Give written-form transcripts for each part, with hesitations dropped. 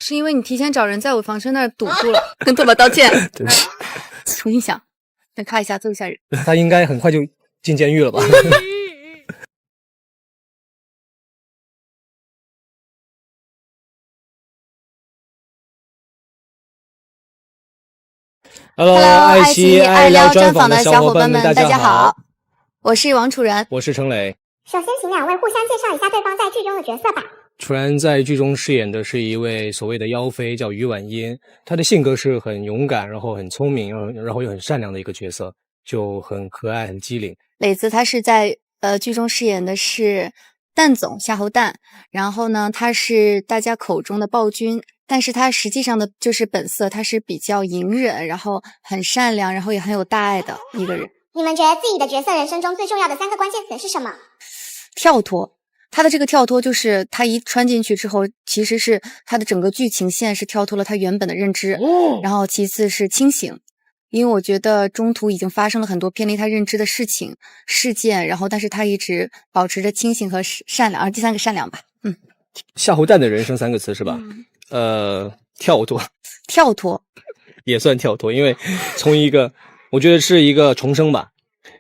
是因为你提前找人在我房车那儿堵住了，跟豆宝道歉。对不起，重新想，再咔一下揍一下人。他应该很快就进监狱了吧？Hello， 爱奇艺爱聊专访的小伙伴们，大家好，我是王楚然，我是程磊。首先，请两位互相介绍一下对方在剧中的角色吧。楚然在剧中饰演的是一位所谓的妖妃，叫于婉音。她的性格是很勇敢，然后很聪明，然后又很善良的一个角色，就很可爱，很机灵。磊子他是在剧中饰演的是蛋总夏侯蛋，然后呢，他是大家口中的暴君，但是他实际上的就是本色，他是比较隐忍，然后很善良，然后也很有大爱的一个人。你们觉得自己的角色人生中最重要的3个关键词是什么？跳脱。他的这个跳脱就是他一穿进去之后，其实是他的整个剧情线是跳脱了他原本的认知，然后其次是清醒，因为我觉得中途已经发生了很多偏离他认知的事件，然后但是他一直保持着清醒和善良，第3个善良吧。夏侯蛋的人生3个词是吧？跳脱也算跳脱，因为从一个我觉得是一个重生吧。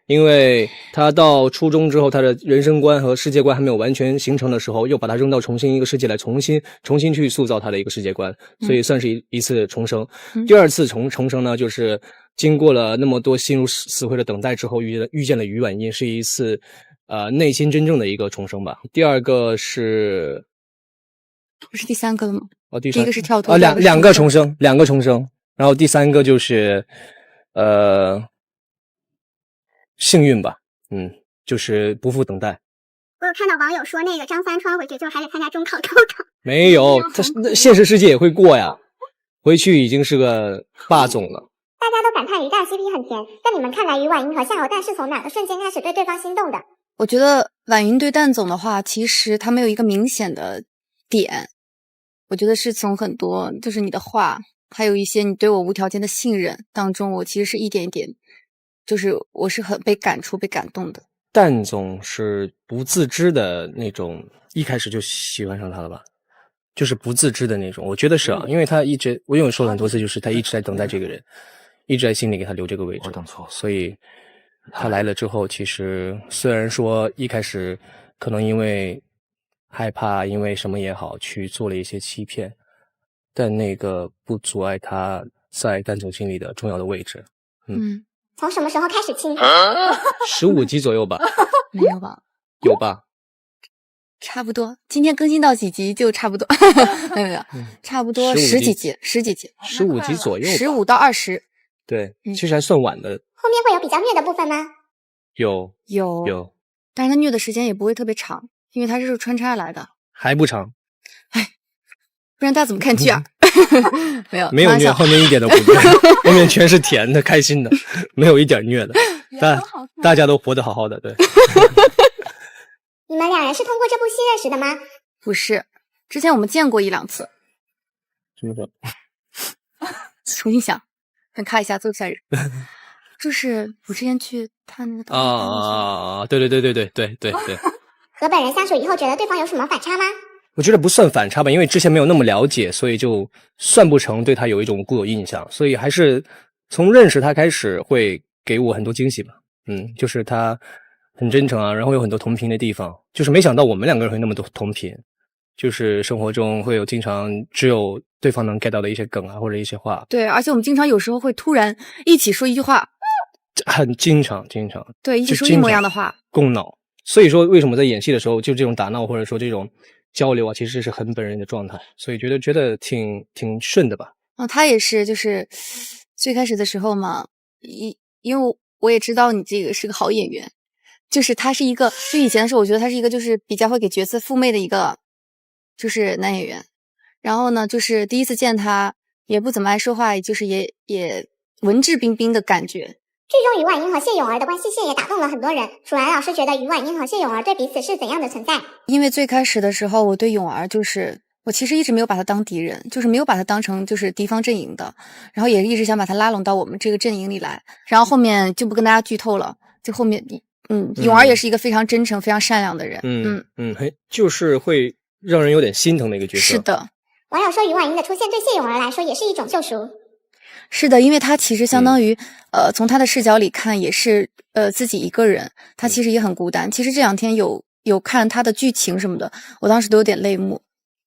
因为他到初中之后，他的人生观和世界观还没有完全形成的时候，又把他扔到重新一个世界来重新去塑造他的一个世界观，所以算是一次重生。第2次重生呢，就是经过了那么多心如死灰的等待之后，遇见了于婉音，是一次内心真正的一个重生吧。第2个是不是第3个了吗？第一个是跳脱，两个重生，然后第3个就是幸运吧，就是不负等待。我有看到网友说那个张三川回去就还得参加中考高考。没有，他现实世界也会过呀，回去已经是个霸总了。大家都感叹于蛋 CP 很甜，在你们看来于婉英和夏侯蛋是从哪个瞬间开始对对方心动的？我觉得婉英对蛋总的话，其实他没有一个明显的点，我觉得是从很多就是你的话，还有一些你对我无条件的信任当中，我其实是一点一点，就是我是很被感触、被感动的。蛋总是不自知的那种，一开始就喜欢上他了吧？就是不自知的那种，我觉得是啊，因为他我有说了很多次，就是他一直在等待这个人，一直在心里给他留这个位置，所以他来了之后，其实虽然说一开始可能因为害怕，因为什么也好，去做了一些欺骗，但那个不阻碍他在蛋总心里的重要的位置。从什么时候开始亲？15集左右吧。没有吧？有吧？差不多。今天更新到几集就差不多，没有，差不多十几集，15集左右吧，15到20。对，其实还算晚的。后面会有比较虐的部分吗？有，但是他虐的时间也不会特别长，因为他是穿插来的。还不长。不然大家怎么看剧啊？没有虐，后面一点都不虐，后面全是甜的、开心的，没有一点虐的。大家都活得好好的，对。你们2人是通过这部戏认识的吗？不是，之前我们见过1、2次。怎么说？重新想，先咔一下揍一下人。就是我之前去他那个对。和本人相处以后，觉得对方有什么反差吗？我觉得不算反差吧，因为之前没有那么了解，所以就算不成对他有一种固有印象，所以还是从认识他开始会给我很多惊喜吧。就是他很真诚啊，然后有很多同频的地方，就是没想到我们2个人会那么多同频，就是生活中会有经常只有对方能 get 到的一些梗啊，或者一些话。对，而且我们经常有时候会突然一起说一句话，很经常，对，一起说一模一样的话，共脑。所以说为什么在演戏的时候就这种打闹或者说这种交流啊，其实是很本人的状态，所以觉得挺顺的吧。他也是，就是最开始的时候嘛，因为我也知道你这个是个好演员，就是他是一个，就以前的时候我觉得他是一个就是比较会给角色附媚的一个就是男演员，然后呢就是第一次见他也不怎么爱说话，就是也文质彬彬的感觉。剧中于婉英和谢咏儿的关系线也打动了很多人，楚然老师觉得于婉英和谢咏儿对彼此是怎样的存在？因为最开始的时候我对咏儿就是我其实一直没有把他当敌人，就是没有把他当成就是敌方阵营的，然后也一直想把他拉拢到我们这个阵营里来，然后后面就不跟大家剧透了，就后面咏儿也是一个非常真诚非常善良的人，就是会让人有点心疼的一个角色。是的，网友说于婉莹的出现对谢永儿来说也是一种救赎。是的，因为他其实相当于，从他的视角里看，也是自己一个人，他其实也很孤单。其实这2天有看他的剧情什么的，我当时都有点泪目。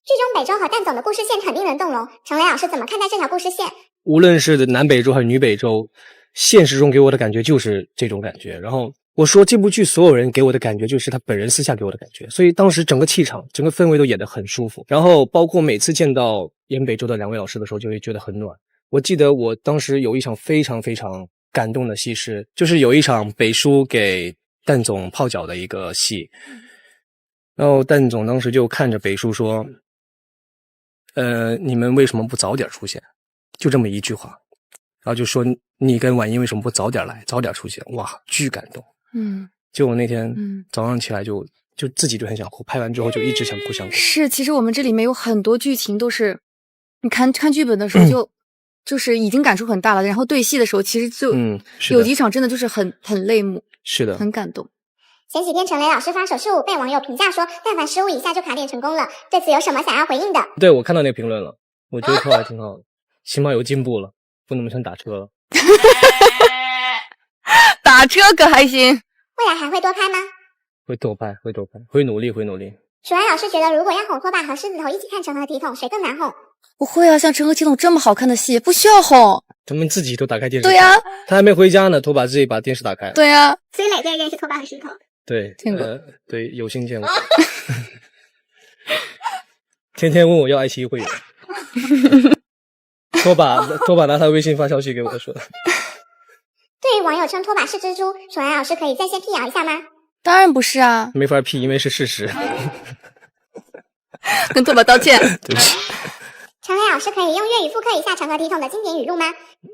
剧中北周和蛋总的故事线很令人动容，程雷老师怎么看待这条故事线？无论是南北周还是女北周，现实中给我的感觉就是这种感觉。然后我说这部剧所有人给我的感觉就是他本人私下给我的感觉，所以当时整个气场、整个氛围都演得很舒服。然后包括每次见到演北周的2位老师的时候，就会觉得很暖。我记得我当时有一场非常非常感动的戏是，就是有一场北叔给蛋总泡脚的一个戏，然后蛋总当时就看着北叔说：“你们为什么不早点出现？”就这么一句话，然后就说你跟婉莹为什么不早点来，早点出现？哇，巨感动。就我那天早上起来就自己就很想哭，拍完之后就一直想哭想哭。是，其实我们这里面有很多剧情都是，你看剧本的时候就是已经感触很大了，然后对戏的时候其实就有几场真的就是很泪目，是的，很感动。前几天程雷老师发手失误被网友评价说，但凡失误一下就卡点成功了，对此有什么想要回应的？对，我看到那个评论了，我觉得拖还挺好的，起码有进步了，不那么想打车了。打车可还行。未来还会多拍吗？会多拍，会努力。楚安老师觉得，如果要哄拖把和狮子头一起看成何体统，谁更难哄？不会啊，像成何体统这么好看的戏，不需要哄。他们自己都打开电视。对呀，他还没回家呢，拖把自己把电视打开了。对呀，所以磊哥认识拖把和狮子头。对，见过。对，有幸见过。天天问我要爱奇艺会员。拖把拿他微信发消息给我说。对于网友称拖把是蜘蛛，楚安老师可以在线辟谣一下吗？当然不是啊，没法辟，因为是事实。跟拖把道歉。对不起。程雷老师可以用粤语复刻一下成何体统的经典语录吗？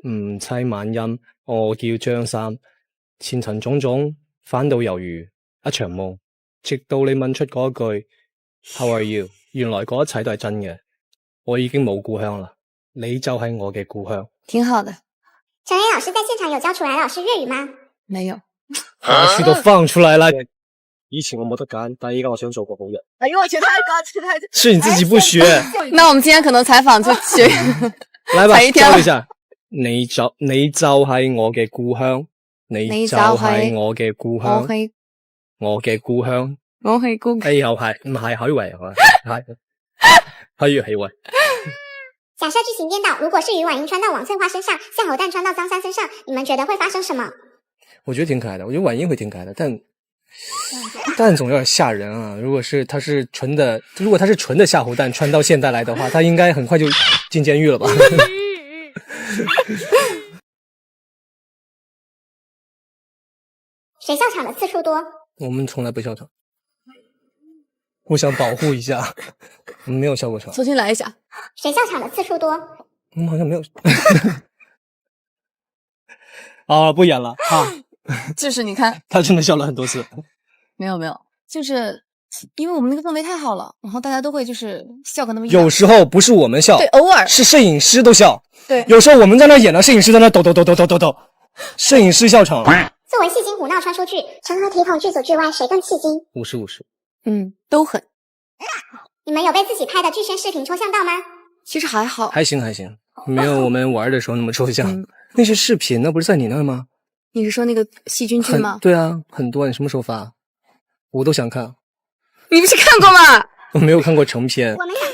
唔猜晚音，我叫張三，前塵種種，反倒猶如一場夢，直到你問出嗰句 How are you？ 原來嗰一切都係真嘅，我已經冇故鄉啦，你就係我嘅故鄉。挺好的。程雷老師在現場有教楚來老師粵語嗎？沒有。把書都放出來啦！以前我冇得揀，但係而家我想做個好人。哎呦我去，太是你自己不學。那我們今天可能採訪就學。來吧，教一下。你就係我嘅故鄉，你就係我嘅故鄉，我嘅故鄉，我係故鄉。又係唔係海維係嘛？海魚海維。假設劇情顛倒，如果是於婉英穿到王翠花身上，夏侯誕穿到張三身上，你們覺得會發生什麼？我覺得挺可愛的，我覺得婉英會挺可愛的，但總有點嚇人啊！如果他是純的夏侯誕穿到現代來的話，他應該很快就進監獄了吧？誰笑場的次數多？我們從來不笑場，互相保護一下。我們沒有笑過場。重新來一下。誰笑場的次數多？我們好像沒有。啊，不演了啊！就是你看，他真的笑了很多次。没有，就是因为我们那个氛圍太好了，然後大家都會就是笑個那麼一。有時候不是我們笑，對，偶爾是攝影師都笑。對，有時候我們在那演了，攝影師在那抖，攝影師笑場了。作為戲精胡鬧穿書劇，成何體統劇組劇外誰更戲精？50-50。都很。你們有被自己拍的劇宣視頻抽象到嗎？其實還好，還行，沒有我們玩的時候那麼抽象。那是視頻，那不是在你那嗎？你是說那個細菌劇嗎？對啊，很多。你什麼時候發？我都想看。你不是看過嗎？我沒有看過成片。我們想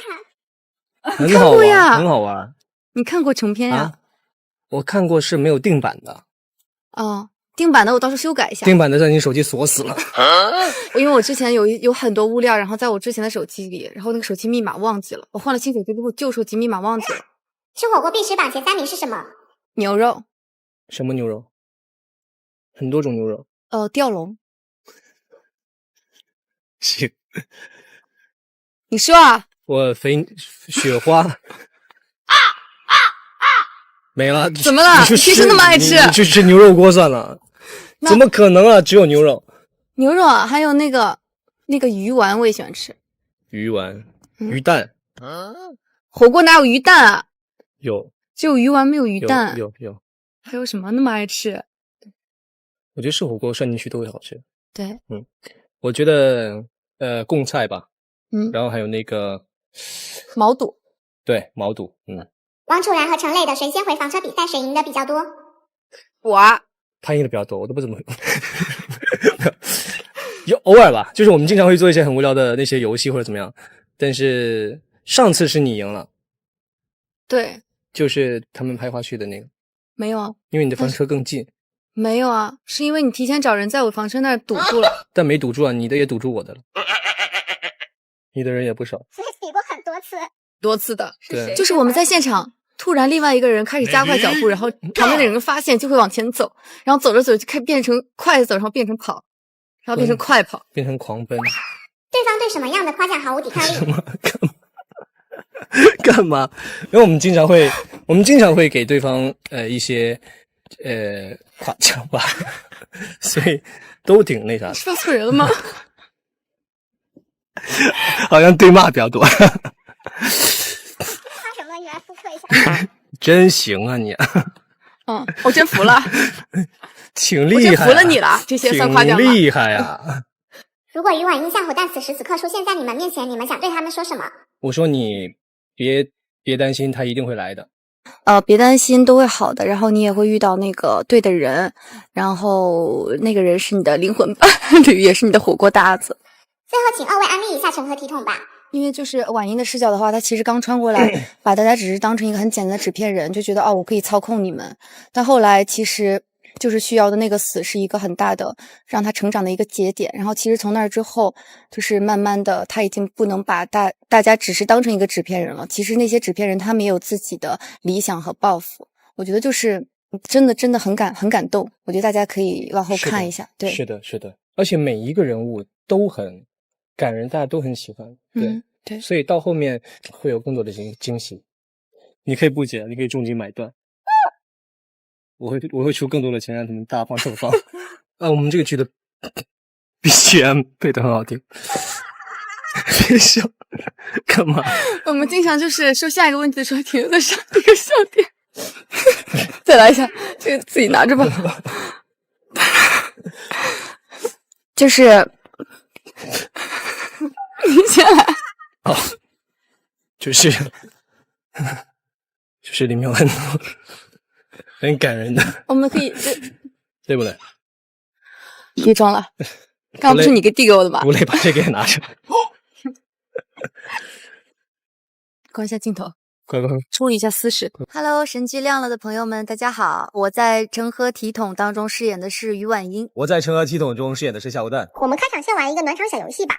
看。很好玩，很好玩。你看過成片呀？我看過是沒有定版的。哦，定版的我到時候修改一下。定版的在你手機鎖死了。因為我之前有很多物料，然後在我之前的手機裡，然後那個手機密碼忘記了。我換了新手機之後，舊手機密碼忘記了。吃火鍋必吃榜前3名是什麼？牛肉。什麼牛肉？很多種牛肉。吊龍。行。你說啊。我雪花。沒了。怎麼了？你平時那麼愛吃。你去吃牛肉鍋算了。怎麼可能啊？只有牛肉。牛肉啊，還有那個魚丸我也喜歡吃。魚丸。魚蛋。火鍋哪有魚蛋啊？有。只有魚丸沒有魚蛋。有。還有什麼那麼愛吃？我覺得是火鍋涮進去都會好吃。對。我覺得貢菜吧。然後還有那個毛肚。对，毛肚。王楚然和陈磊的谁先回房车比赛，谁赢的比较多？我他赢的比较多，我都不怎么就偶尔吧，就是我们经常会做一些很无聊的那些游戏或者怎么样，但是上次是你赢了。对，就是他们拍花絮的那个。没有啊，因为你的房车更近。没有啊，是因为你提前找人在我房车那儿堵住了。但没堵住啊，你的也堵住我的了。你的人也不少。比过很多次。多次的。对，就是我们在现场，突然另外一个人开始加快脚步，然后旁边的人发现就会往前走，然后走着走着就开始变成快走，然后变成跑，然后变成快跑，变成狂奔。对方对什么样的夸奖毫无抵抗力？干嘛？因为我们经常会给对方一些夸奖吧，所以都挺那啥。说错人了吗？好像对骂比较多。夸什么？你来复刻一下。真行啊你！我真服了，挺厉害、啊，我真服了你了，这些算夸奖吗？挺厉害呀！如果于婉英、向火蛋此时此刻出现在你们面前，你们想对他们说什么？我说你别担心，他一定会来的。别担心，都会好的。然后你也会遇到那个对的人，然后那个人是你的灵魂伴侣，也是你的火锅搭子。最后，请二位安利一下成何体统吧。因为就是婉英的视角的话，她其实刚穿过来，把大家只是当成一个很简单的纸片人，就觉得我可以操控你们。但后来其实就是需要的那个死是一个很大的让他成长的一个节点。然后其实从那之后，就是慢慢的他已经不能把大家只是当成一个纸片人了。其实那些纸片人他们也有自己的理想和抱负。我觉得就是真的很感动。我觉得大家可以往后看一下。对，是的，而且每一个人物都很感人，大家都很喜欢。对，所以到后面会有更多的惊喜。你可以不解，你可以重金买断。我会出更多的钱让他们大放特放。我们这个剧的 BGM 配得很好听。别笑，干嘛？我们经常就是说下一个问题的时候停留在上一个笑点。再来一下，这个自己拿着吧。就是你先来。就是里面有很感人的。我们可以对不对？别装了，刚刚不是你递给我的吗？吴磊把这个也拿着。关一下镜头，快，处理一下私事。Hello， 神剧亮了的朋友们，大家好！我在《成何体统》当中饰演的是于婉英，我在《成何体统》中饰演的是夏无蛋。我们开场先玩一个暖场小游戏吧。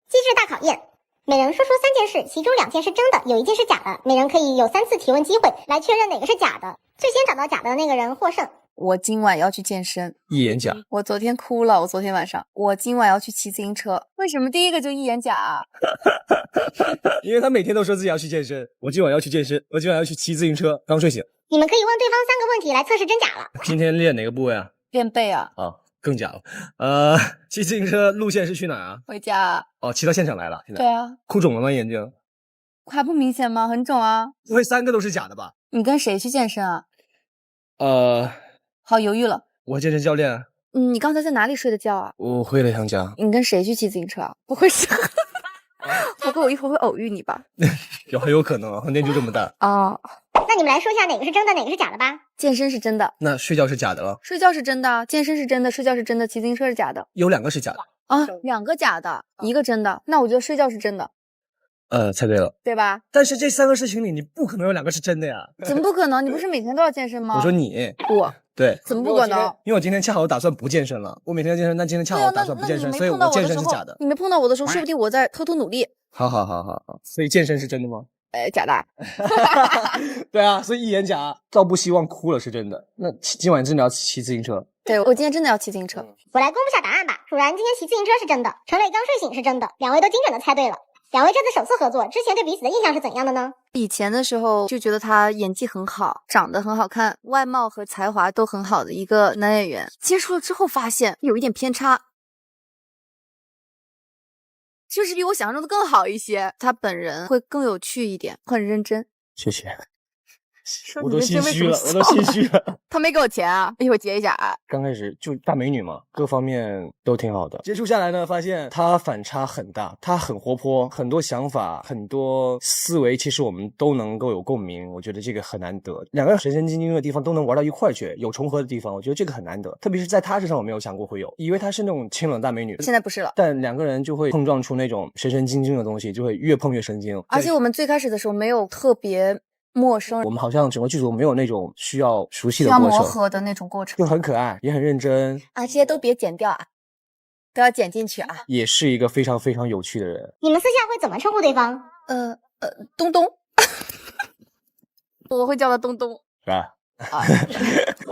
机智大考验，每人说出3件事，其中2件是真的，有1件是假的。每人可以有3次提问机会来确认哪个是假的，最先找到假的那个人获胜。我今晚要去健身，一眼假。我昨天哭了，我昨天晚上。我今晚要去骑自行车，为什么第一个就一眼假啊？因为他每天都说自己要去健身。我今晚要去健身，我今晚要去骑自行车。刚睡醒。你们可以问对方3个问题来测试真假了。今天练哪个部位啊？练背啊。更假了。骑自行车路线是去哪啊？回家。骑到现场来了。现在对啊。哭肿了吗？眼睛？还不明显吗？很肿啊。不会3个都是假的吧？你跟谁去健身啊？好犹豫了。我健身教练。你刚才在哪里睡的觉啊？我回了趟家。你跟谁去骑自行车啊？不会是我一会儿会偶遇你吧？很有可能啊，饭店就这么大。那你们来说一下哪个是真的，哪个是假的吧。健身是真的。那睡觉是假的了？睡觉是真的，健身是真的，睡觉是真的，骑自行车是假的。有2个是假的2个假的，1个真的。那我觉得睡觉是真的。猜对了，对吧？但是这3个事情里，你不可能有2个是真的呀。怎么不可能？你不是每天都要健身吗？我说你。我。对。怎么不可能？因为我今天恰好打算不健身了。我每天要健身，但今天恰好打算不健身，所以我健身是假的。你没碰到我的时候，说不定我在偷偷努力。好，所以健身是真的吗？假的。对啊，所以一眼假，赵不希望哭了是真的。那今晚真的要骑自行车？对，我今天真的要骑自行车。我来公布下答案吧。楚然今天骑自行车是真的，陈磊刚睡醒是真的，2位都精准的猜对了。2位这次首次合作，之前对彼此的印象是怎样的呢？以前的时候就觉得他演技很好，长得很好看，外貌和才华都很好的一个男演员。接触了之后发现有一点偏差，就是比我想象中的更好一些。他本人会更有趣一点，很认真。谢谢。我都心虚了，他没给我钱啊，一会儿结一下啊。刚开始就大美女嘛，各方面都挺好的。接触下来呢，发现她反差很大，她很活泼，很多想法，很多思维，其实我们都能够有共鸣。我觉得这个很难得，两个人神神经经的地方都能玩到一块去，有重合的地方，我觉得这个很难得。特别是在她身上，我没有想过会有，以为她是那种清冷大美女，现在不是了。但两个人就会碰撞出那种神神经经的东西，就会越碰越神经。而且我们最开始的时候没有特别陌生，我们好像整个剧组没有那种需要熟悉的需过程，要磨合的那种过程，就很可爱，也很认真啊，这些都别剪掉啊，都要剪进去啊。也是一个非常非常有趣的人。你们私下会怎么称呼对方？东东，我会叫他东东，是吧？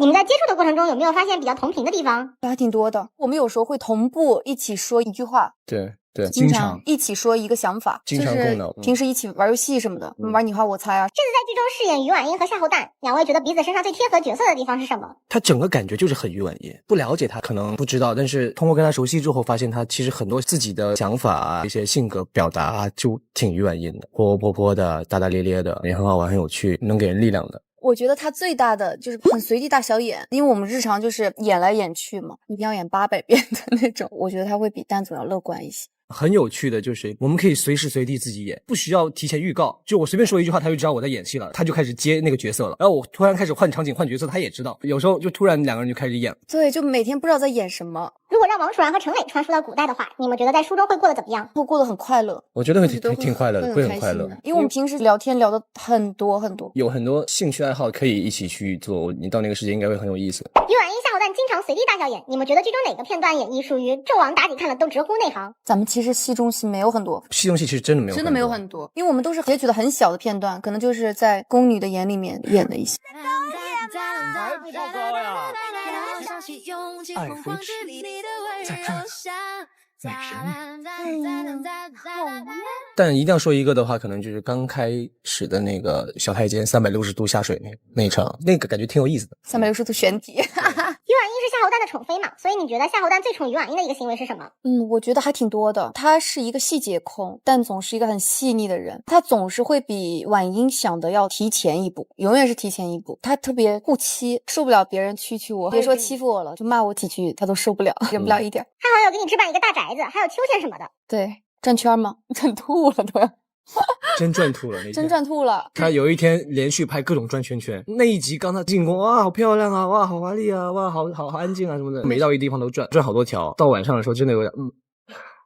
你们在接触的过程中有没有发现比较同频的地方？还挺多的。我们有时候会同步一起说一句话，对，经常一起说一个想法，经常共脑。平时一起玩游戏什么的，玩你画我猜啊。这次在剧中饰演于婉英和夏侯惇，两位觉得彼此身上最贴合角色的地方是什么？他整个感觉就是很于婉英，不了解他可能不知道，但是通过跟他熟悉之后，发现他其实很多自己的想法啊，一些性格表达啊，就挺于婉英的，活活泼泼的，大大咧咧的，也很好玩，很有趣，能给人力量的。我觉得他最大的就是很随地大小眼，因为我们日常就是演来演去嘛，一定要演800遍的那种。我觉得他会比蛋总要乐观一些。很有趣的就是我们可以随时随地自己演，不需要提前预告，就我随便说一句话他就知道我在演戏了，他就开始接那个角色了，然后我突然开始换场景换角色他也知道，有时候就突然两个人就开始演。对，就每天不知道在演什么。如果让王楚然和程磊传输到古代的话，你们觉得在书中会过得怎么样？会过得很快乐。我觉得会挺快乐的，会很快乐，因为我们平时聊天聊的很多，有很多兴趣爱好可以一起去做，你到那个世界应该会很有意思。于婉英、夏侯惇经常随地大小眼，你们觉得剧中哪个片段演绎属于纣王妲己看了都直呼内行？咱们其实戏中戏没有很多，戏中戏其实真的没有很多，因为我们都是截取的很小的片段，可能就是在宫女的眼里面演的一些。爱扶持在这儿在神里，但一定要说一个的话，可能就是刚开始的那个小太监360度下水那一场，那个感觉挺有意思的。360度旋体。于婉英是夏侯惇的宠妃嘛，所以你觉得夏侯惇最宠于婉英的一个行为是什么？我觉得还挺多的。他是一个细节控，但总是一个很细腻的人。他总是会比婉英想的要提前一步，永远是提前一步。他特别护妻，受不了别人蛐蛐我，别说欺负我了，就骂我几句他都受不了，忍不了一点。他好像有给你置办一个大宅子，还有秋千什么的。对，转圈吗？转吐了都要。真转吐了，真转吐了。他有一天连续拍各种转圈圈，那一集刚他进宫，哇，好漂亮啊，哇，好华丽啊，哇，好安静啊什么的，每到一地方都转好多条。到晚上的时候真的有点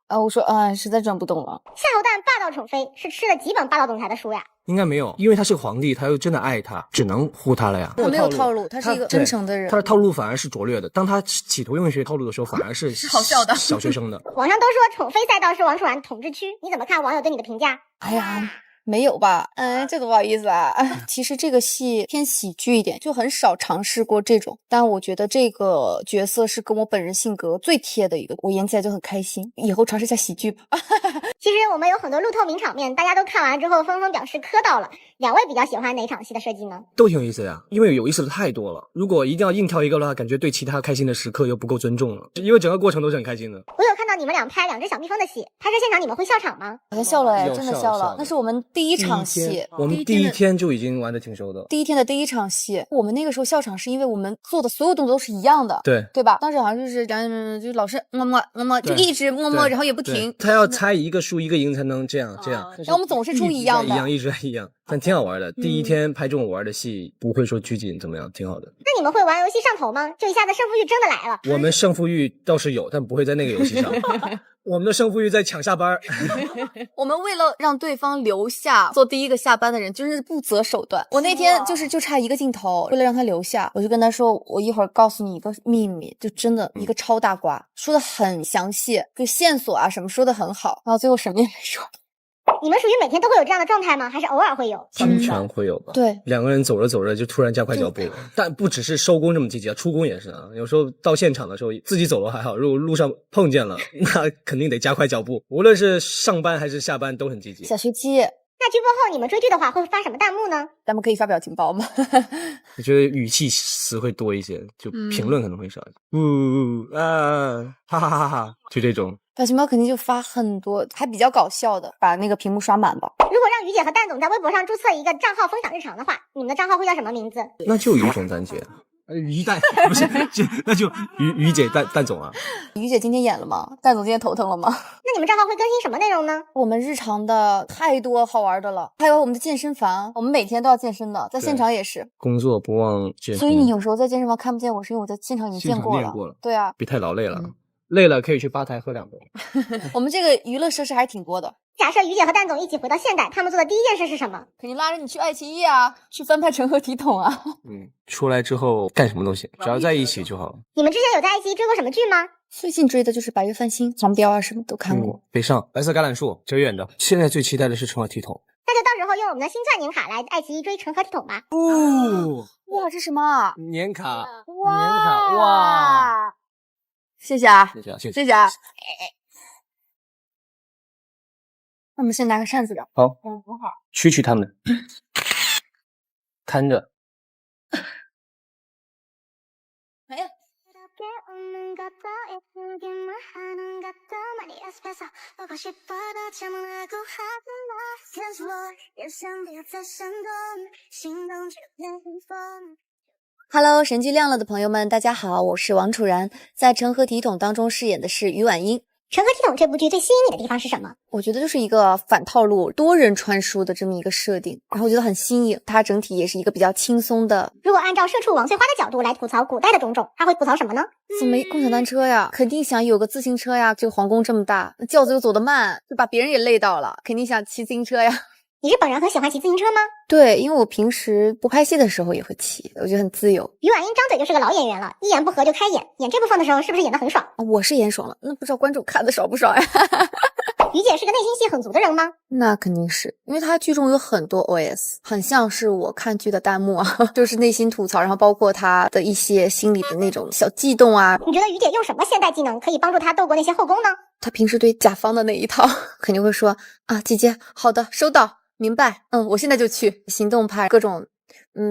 我说实在转不动了。夏侯惇霸道宠妃是吃了几本霸道总裁的书呀？应该没有，因为他是个皇帝，他又真的爱他，只能护他了呀。他没有套路，他是一个真诚的人。他的套路反而是拙劣的，当他企图用学套路的时候，反而是好笑的小学生的。网上都说宠妃赛道是王楚然统治区，你怎么看网友对你的评价？哎呀，没有吧？这多不好意思啊！其实这个戏偏喜剧一点，就很少尝试过这种。但我觉得这个角色是跟我本人性格最贴的一个，我演起来就很开心。以后尝试一下喜剧吧。其实我们有很多路透名场面，大家都看完之后纷纷表示磕到了。两位比较喜欢哪场戏的设计呢？都挺有意思的呀，因为有意思的太多了。如果一定要硬挑一个的话，感觉对其他开心的时刻又不够尊重了。因为整个过程都是很开心的。我有看到你们俩拍两只小蜜蜂的戏，拍摄现场你们会笑场吗？好像笑了真的笑了。那是我们第一场戏，我们第一天就已经玩得挺熟的。第一天的第一场戏，我们那个时候笑场是因为我们做的所有动作都是一样的，对吧？当时好像就是就老是摸，就一直摸，然后也不停。他要猜一个输一个赢才能这样。然后我们总是出一样的，一直一样，但挺好玩的。第一天拍这种玩的戏，不会说拘谨怎么样，挺好的。那你们会玩游戏上头吗？就一下子胜负欲真的来了。我们胜负欲倒是有，但不会在那个游戏上。我们的胜负欲在抢下班。我们为了让对方留下做第一个下班的人，就是不择手段。我那天就差一个镜头，为了让他留下，我就跟他说，我一会儿告诉你一个秘密，就真的一个超大瓜，说的很详细，就线索啊什么说的很好，然后最后什么也没说。你们属于每天都会有这样的状态吗？还是偶尔会有？经常会有吧。对，两个人走着走着就突然加快脚步，但不只是收工这么积极啊，出工也是啊。有时候到现场的时候，自己走了还好，如果路上碰见了，那肯定得加快脚步。无论是上班还是下班都很积极。小学鸡。那剧播后你们追剧的话会发什么弹幕呢？咱们可以发表情包吗？我觉得语气词会多一些，就评论可能会少一些。哈哈哈哈，就这种。表情包肯定就发很多，还比较搞笑的，把那个屏幕刷满吧。如果让于姐和蛋总在微博上注册一个账号分享日常的话，你们的账号会叫什么名字？那就于总蛋姐，于蛋不是，那就于姐蛋总啊。于姐今天演了吗？蛋总今天头疼了吗？那你们账号会更新什么内容呢？我们日常的太多好玩的了，还有我们的健身房，我们每天都要健身的，在现场也是。工作不忘健身，所以你有时候在健身房看不见我，是因为我在现场已经见过了。对啊，别太劳累了。累了可以去吧台喝2杯。我们这个娱乐设施还是挺多的。假设于姐和蛋总一起回到现代，他们做的第一件事是什么？肯定拉着你去爱奇艺啊，去翻拍《成何体统》啊。出来之后干什么都行，只要在一起就好。你们之前有在爱奇艺追过什么剧吗？最近追的就是《白月繁星》、《黄标》啊，什么都看过。北上、白色橄榄树、哲远的。现在最期待的是《成何体统》。那就到时候用我们的新钻年卡来爱奇艺追《成何体统》吧。哇，这什么？年卡。哇，年卡，哇！谢谢啊，谢谢啊。那我们先拿个扇子聊。好，很好。驱他们，看着。哎呀，Hello， 神剧亮了的朋友们，大家好，我是王楚然，在《成何体统》当中饰演的是于婉英。《成何体统》这部剧最吸引你的地方是什么？我觉得就是一个反套路、多人穿书的这么一个设定，然后我觉得很新颖。它整体也是一个比较轻松的。如果按照社畜王翠花的角度来吐槽古代的种种，他会吐槽什么呢？怎么共享单车呀？肯定想有个自行车呀。这个皇宫这么大，那轿子又走得慢，就把别人也累到了，肯定想骑自行车呀。你是本人很喜欢骑自行车吗？对，因为我平时不拍戏的时候也会骑，我觉得很自由。于婉英张嘴就是个老演员了，一言不合就开演，演这部分的时候是不是演得很爽？我是演爽了，那不知道观众看的爽不爽呀？于姐是个内心戏很足的人吗？那肯定是，因为她剧中有很多 OS， 很像是我看剧的弹幕啊，就是内心吐槽，然后包括她的一些心里的那种小悸动啊。你觉得于姐用什么现代技能可以帮助她斗过那些后宫呢？她平时对甲方的那一套肯定会说啊，姐姐，好的，收到。明白，我现在就去。行动派各种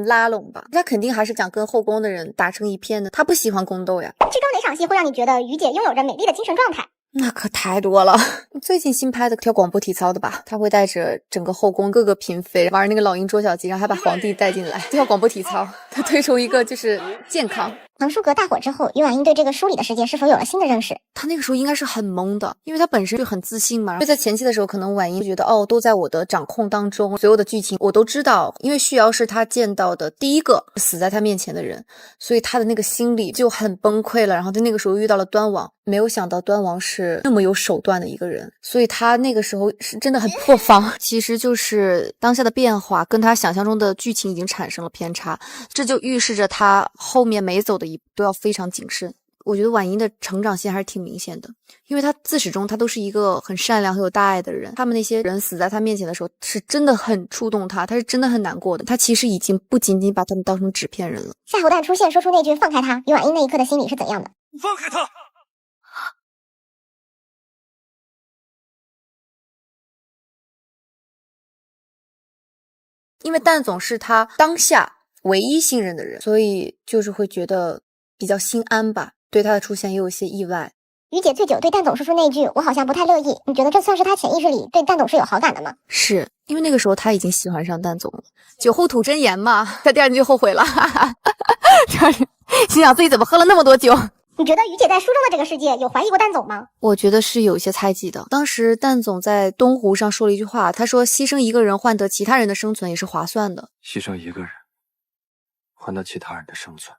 拉拢吧，他肯定还是想跟后宫的人打成一片的，他不喜欢宫斗呀。剧中哪场戏会让你觉得于姐拥有着美丽的精神状态？那可太多了，最近新拍的跳广播体操的吧，他会带着整个后宫各个嫔妃玩那个老鹰捉小鸡，然后还把皇帝带进来跳广播体操，他推崇一个就是健康。唐书阁大火之后，于婉英对这个书里的世界是否有了新的认识？他那个时候应该是很懵的，因为他本身就很自信嘛。就在前期的时候，可能婉英觉得都在我的掌控当中，所有的剧情我都知道。因为旭瑶是他见到的第一个死在他面前的人，所以他的那个心理就很崩溃了。然后他那个时候遇到了端王，没有想到端王是那么有手段的一个人，所以他那个时候是真的很破防。其实就是当下的变化跟他想象中的剧情已经产生了偏差，这就预示着他后面每走的一步都要非常谨慎。我觉得婉英的成长线还是挺明显的，因为她自始终她都是一个很善良很有大爱的人，他们那些人死在她面前的时候是真的很触动她，她是真的很难过的，她其实已经不仅仅把他们当成纸片人了。夏侯惇出现说出那句放开他，于婉英那一刻的心里是怎样的？放开他！因为蛋总是他当下唯一信任的人，所以就是会觉得比较心安吧，对他的出现也有一些意外。于姐醉酒对蛋总说出那句我好像不太乐意，你觉得这算是他潜意识里对蛋总是有好感的吗？是因为那个时候他已经喜欢上蛋总了，酒后吐真言嘛，他第二天就后悔了，第二天心想自己怎么喝了那么多酒。你觉得于姐在书中的这个世界有怀疑过蛋总吗？我觉得是有一些猜忌的。当时蛋总在东湖上说了一句话，他说牺牲一个人换得其他人的生存也是划算的。牺牲一个人换得其他人的生存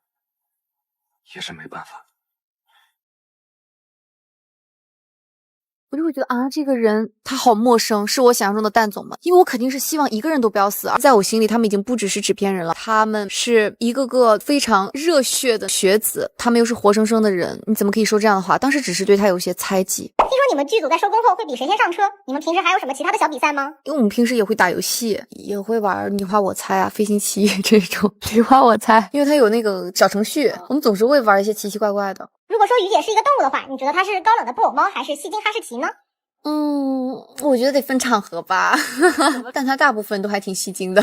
也是没办法。我就会觉得这个人他好陌生，是我想象中的蛋总吗？因为我肯定是希望一个人都不要死，而在我心里他们已经不只是纸片人了，他们是一个个非常热血的学子，他们又是活生生的人，你怎么可以说这样的话？当时只是对他有些猜忌。听说你们剧组在收工后会比谁先上车，你们平时还有什么其他的小比赛吗？因为我们平时也会打游戏，也会玩你画我猜啊、飞行棋这种你画我猜，因为它有那个小程序，我们总是会玩一些奇奇怪怪的。如果说于姐是一个动物的话，你觉得她是高冷的布偶猫还是戏精哈士奇呢？我觉得得分场合吧，但他大部分都还挺戏精的。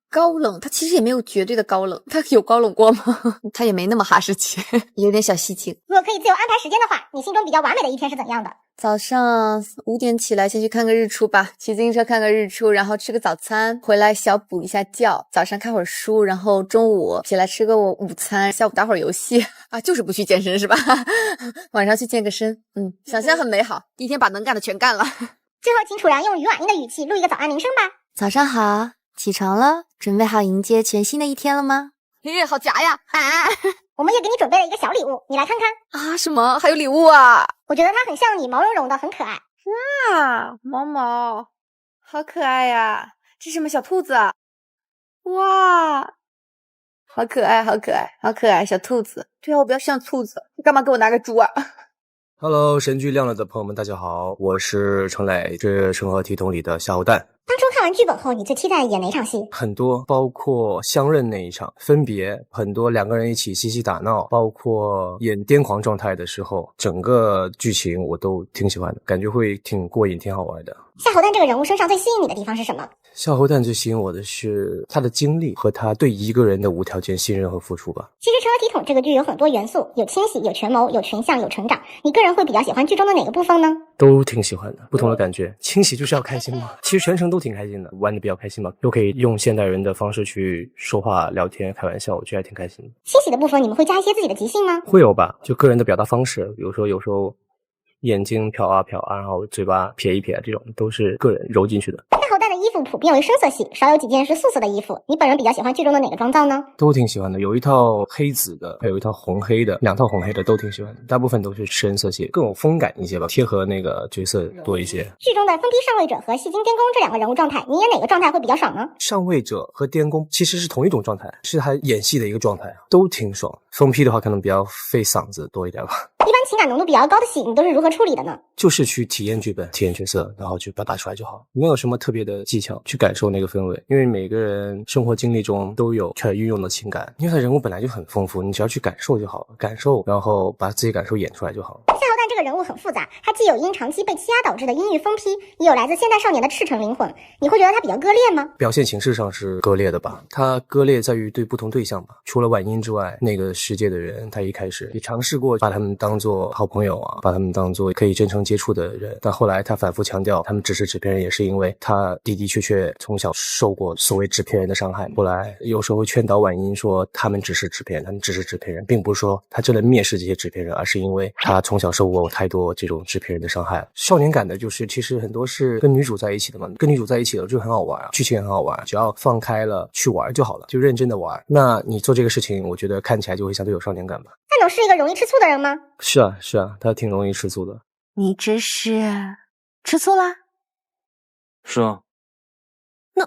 高冷，他其实也没有绝对的高冷，他有高冷过吗？他也没那么哈士奇，有点小戏精。如果可以自由安排时间的话，你心中比较完美的一天是怎样的？早上5点起来，先去看个日出吧，骑自行车看个日出，然后吃个早餐，回来小补一下觉，早上看会儿书，然后中午起来吃个午餐，下午打会儿游戏啊，就是不去健身是吧？晚上去健个身，想象很美好，一天把能干的全干了。最后请楚然用于婉英的语气录一个早安铃声吧。早上好，起床了，准备好迎接全新的一天了吗？好夹呀！我们也给你准备了一个小礼物，你来看看啊！什么？还有礼物啊？我觉得它很像你，毛茸茸的，很可爱。哇，毛毛，好可爱呀！这是什么小兔子啊？哇，好可爱，好可爱，好可爱，小兔子。对啊，我比较像兔子，你干嘛给我拿个猪啊？Hello， 神剧亮了的朋友们，大家好，我是程磊，是《成何体统》里的夏侯诞。当初看完剧本后，你最期待演哪场戏？很多，包括相认那一场，分别很多两个人一起嬉戏打闹，包括演癫狂状态的时候，整个剧情我都挺喜欢的，感觉会挺过瘾，挺好玩的。夏侯诞这个人物身上最吸引你的地方是什么？夏侯诞最吸引我的是他的经历和他对一个人的无条件信任和付出吧。其实《成何体统》这个剧有很多元素，有清洗，有权谋，有群像，有成长。你个人会比较喜欢剧中的哪个部分呢？都挺喜欢的，不同的感觉。清洗就是要开心嘛，其实全程都挺开心的，玩的比较开心嘛，又可以用现代人的方式去说话、聊天、开玩笑，我觉得还挺开心的。清洗的部分你们会加一些自己的即兴吗？会有吧，就个人的表达方式，比如说有时候眼睛瞟啊瞟啊，然后嘴巴撇一撇，这种都是个人揉进去的。夏侯诞的衣服普遍为深色系，少有几件是素色的衣服。你本人比较喜欢剧中的哪个妆造呢？都挺喜欢的，有一套黑紫的，还有一套红黑的，两套红黑的都挺喜欢的，大部分都是深色系，更有风感一些吧，贴合那个角色多一些。剧中的分批上位者和戏精癫公这两个人物状态，你演哪个状态会比较爽呢？上位者和癫公其实是同一种状态，是他演戏的一个状态，都挺爽。疯批的话可能比较费嗓子多一点吧。一般情感浓度比较高的戏，你都是如何处理的呢？就是去体验剧本，体验角色，然后去表达出来就好，没有什么特别的技巧去感受那个氛围，因为每个人生活经历中都有可运用的情感，因为他人物本来就很丰富，你只要去感受就好了，感受，然后把自己感受演出来就好了。夏侯诞这个人物很复杂，他既有因长期被欺压导致的阴郁疯批，也有来自现代少年的赤诚灵魂，你会觉得他比较割裂吗？表现形式上是割裂的吧，他割裂在于对不同对象吧，除了婉英之外，那个世界的人他一开始也尝试过把他们当作好朋友啊，把他们当作可以真诚接触的人，但后来他反复强调他们只是纸片人，也是因为他的的确确从小受过所谓纸片人的伤害，后来有时候会劝导婉英说他们只是纸片人，他们只是纸片人，并不是说他真的蔑视这些纸片人，而是因为他从小受过太多这种纸片人的伤害。少年感的就是其实很多是跟女主在一起的嘛，跟女主在一起了就很好玩啊，剧情也很好玩，只要放开了去玩就好了，就认真的玩，那你做这个事情我觉得看起来就会相对有少年感吧。那种是一个容易吃醋的人吗？是啊是啊，他挺容易吃醋的。你这是吃醋啦？是啊。那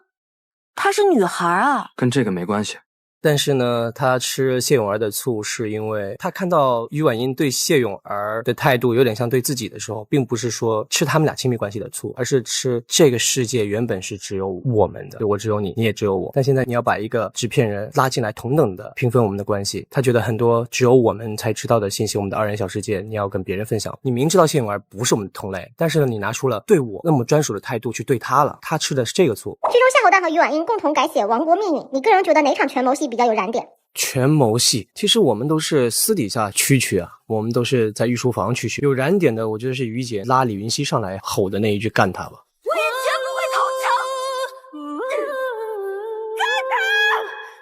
她是女孩啊，跟这个没关系。但是呢，他吃谢永儿的醋是因为他看到于婉英对谢永儿的态度有点像对自己的时候，并不是说吃他们俩亲密关系的醋，而是吃这个世界原本是只有我们的，我只有你，你也只有我，但现在你要把一个纸片人拉进来，同等的平分我们的关系。他觉得很多只有我们才知道的信息，我们的二人小世界，你要跟别人分享。你明知道谢永儿不是我们的同类，但是呢，你拿出了对我那么专属的态度去对他了，他吃的是这个醋。剧中夏侯诞和于婉英共同改写《亡国密语》，你个人觉得哪场权谋戏比较有燃点？权谋戏其实我们都是私底下蛐啊，我们都是在御书房蛐。有燃点的我觉得是于姐拉李云熙上来吼的那一句干他吧，我以前不会投降，干他！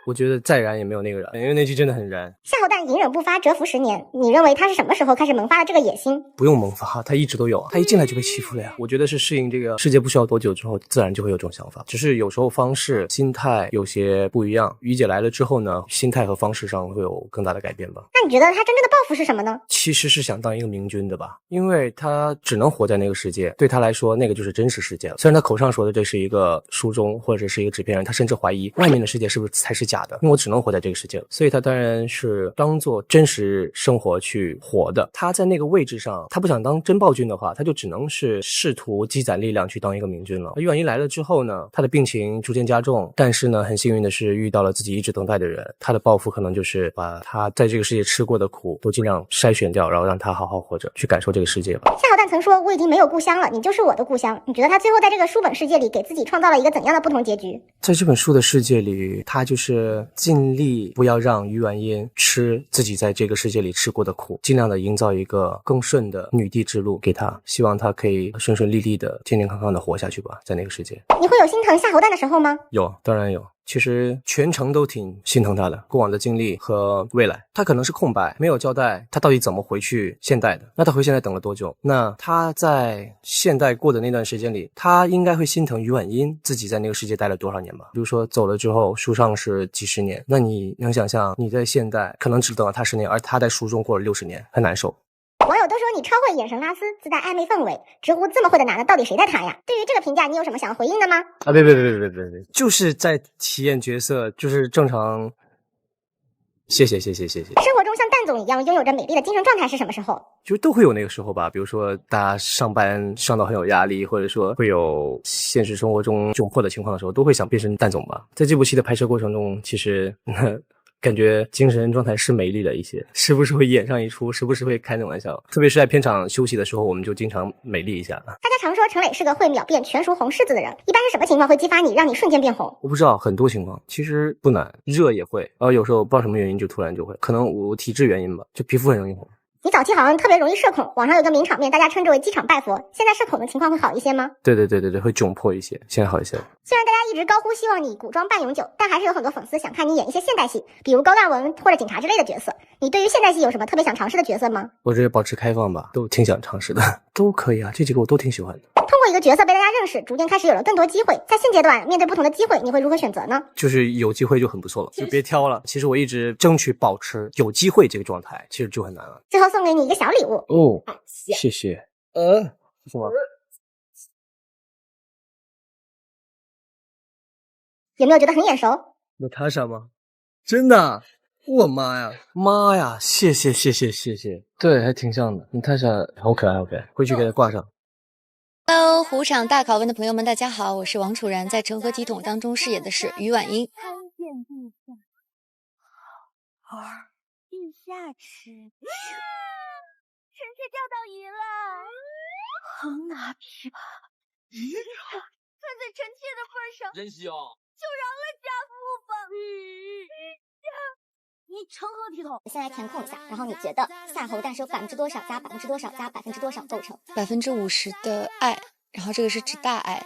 我觉得再燃也没有那个燃，因为那句真的很燃。夏侯诞隐忍不发，蛰伏10年，你认为他是什么时候开始萌发了这个野心？不用萌发，他一直都有，他一进来就被欺负了呀。我觉得是适应这个世界不需要多久之后，自然就会有这种想法，只是有时候方式心态有些不一样。于姐来了之后呢，心态和方式上会有更大的改变吧。那你觉得他真正的抱负是什么呢？其实是想当一个明君的吧，因为他只能活在那个世界，对他来说那个就是真实世界了。虽然他口上说的这是一个书中或者是一个纸片人，他甚至怀疑外面的世界是不是才是假的，因为我只能活在这个世界了，所以他当然是当做真实生活去活的。他在那个位置上，他不想当真暴君的话，他就只能是试图积攒力量去当一个明君了。于婉英来了之后呢，他的病情逐渐加重，但是呢，很幸运的是遇到了自己一直等待的人。他的抱负可能就是把他在这个世界吃过的苦都尽量筛选掉，然后让他好好活着，去感受这个世界吧。夏侯诞曾说我已经没有故乡了，你就是我的故乡。你觉得他最后在这个书本世界里给自己创造了一个怎样的不同结局？在这本书的世界里，他就是就是尽力不要让于婉英吃自己在这个世界里吃过的苦，尽量的营造一个更顺的女帝之路给她，希望她可以顺顺利利的、健健康康的活下去吧，在那个世界。你会有心疼夏侯惇的时候吗？有，当然有。其实全程都挺心疼他的，过往的经历和未来，他可能是空白，没有交代他到底怎么回去现代的。那他回现代等了多久？那他在现代过的那段时间里，他应该会心疼于婉英自己在那个世界待了多少年吧？比如说走了之后，书上是几十年，那你能想象你在现代可能只等了他10年，而他在书中过了60年，很难受。网友都说你超会眼神拉丝，自带暧昧氛围。知乎这么会的男的，到底谁在谈呀？对于这个评价，你有什么想要回应的吗？啊，别，就是在体验角色，就是正常。谢谢。生活中像蛋总一样拥有着美丽的精神状态是什么时候？就都会有那个时候吧，比如说大家上班上到很有压力，或者说会有现实生活中窘迫的情况的时候，都会想变成蛋总吧。在这部戏的拍摄过程中，其实感觉精神状态是美丽了一些，时不时会演上一出，时不时会开那种玩笑，特别是在片场休息的时候，我们就经常美丽一下。大家常说陈磊是个会秒变全熟红柿子的人，一般是什么情况会激发你，让你瞬间变红？我不知道，很多情况其实不难，热也会，有时候不知道什么原因就突然就会，可能我体质原因吧，就皮肤很容易红。你早期好像特别容易社恐，网上有个名场面，大家称之为机场拜佛。现在社恐的情况会好一些吗？对，会窘迫一些，现在好一些了。虽然大家一直高呼希望你古装扮永久，但还是有很多粉丝想看你演一些现代戏，比如高大文或者警察之类的角色。你对于现代戏有什么特别想尝试的角色吗？我这保持开放吧，都挺想尝试的，都可以啊，这几个我都挺喜欢的。通过一个角色被大家认识，逐渐开始有了更多机会。在现阶段，面对不同的机会，你会如何选择呢？就是有机会就很不错了，就别挑了。其实我一直争取保持有机会这个状态，其实就很难了。最后送给你一个小礼物哦，谢谢。什么？有没有觉得很眼熟？娜塔莎吗？真的？我妈呀，谢谢。对，还挺像的。娜塔莎好可爱，回去给她挂上。Hello， 虎场大拷问的朋友们，大家好，我是王楚然，在《成何体统》当中饰演的是于婉英。参见陛下。陛下吃。臣妾钓到鱼了。横拿琵琶。看在臣妾的份上，真香，就饶了家父吧。你成何体统？我先来填空一下，然后你觉得夏侯惇是由多少加多少加多少构成？50%的爱，然后这个是指大爱，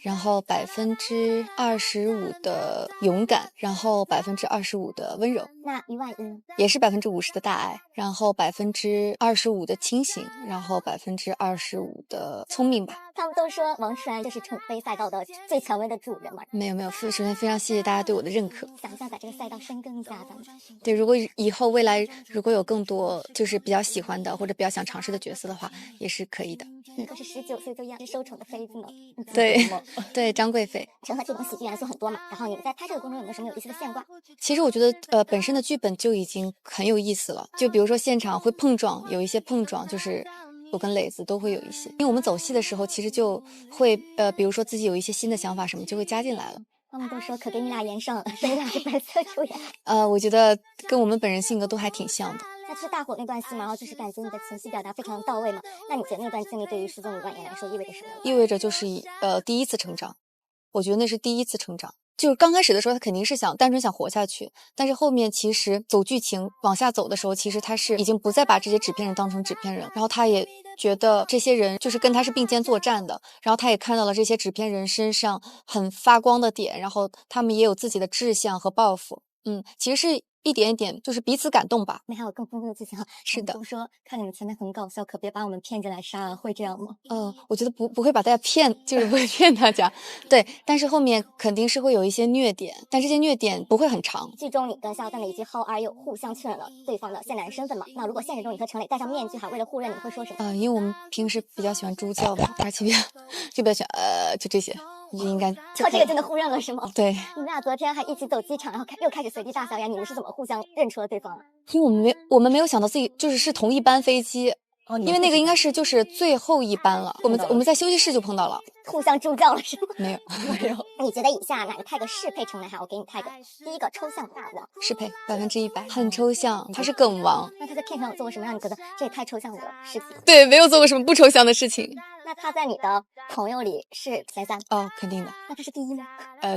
然后25%的勇敢，然后25%的温柔。那于婉英也是50%的大爱，然后25%的清醒，然后25%的聪明吧。他们都说王楚然就是宠妃赛道的最权威的主人嘛。没有，首先非常谢谢大家对我的认可。想一下把这个赛道深耕一下咱们。对，如果以后未来如果有更多就是比较喜欢的或者比较想尝试的角色的话，也是可以的。你可是19岁就养受宠的妃子呢。对，张贵妃。成何体统喜剧元素很多嘛，然后你们在拍摄的过程中有没有什么有意思的现挂？其实我觉得本身的剧本就已经很有意思了，就比如说现场会碰撞，有一些碰撞就是我跟磊子都会有一些，因为我们走戏的时候其实就会比如说自己有一些新的想法什么就会加进来了。他们都说可给你俩延上了，所以俩是白色主演。我觉得跟我们本人性格都还挺像的。那就是大火那段戏嘛，然后就是感觉你的情绪表达非常到位嘛。那你觉得那段经历对于失踪于婉言来说意味着什么？意味着就是第一次成长，我觉得那是第一次成长。就是刚开始的时候，他肯定是单纯想活下去，但是后面其实走剧情往下走的时候，其实他是已经不再把这些纸片人当成纸片人，然后他也觉得这些人就是跟他是并肩作战的，然后他也看到了这些纸片人身上很发光的点，然后他们也有自己的志向和抱负。其实是一点一点就是彼此感动吧。那还有更丰富的剧情。是的，都说看你们前面很搞笑，可别把我们骗进来杀啊，会这样吗？我觉得不会把大家骗，就是不会骗大家。对，但是后面肯定是会有一些虐点，但这些虐点不会很长。剧中你跟夏侯惇以及浩儿有互相确认了对方的现代人身份嘛？那如果现实中你和陈磊戴上面具为了互认，你会说什么？因为我们平时比较喜欢猪叫吧，而且比较喜欢就这些。就应该靠这个真的互认了是吗？对，你们俩昨天还一起走机场，然后又开始随地大小眼，你们是怎么互相认出了对方？因为我们没有想到自己是同一班飞机，因为那个应该是就是最后一班了，我们在休息室就碰到了。互相助教了是吗？没有，没有。你觉得以下哪个 tag 适配成为哈？我给你 tag。第一个抽象大王，适配100%，很抽象，他是梗王。那他在片上有做过什么让你觉得这也太抽象的事情？对，没有做过什么不抽象的事情。那他在你的朋友里是前3？哦，肯定的。那他是第1吗？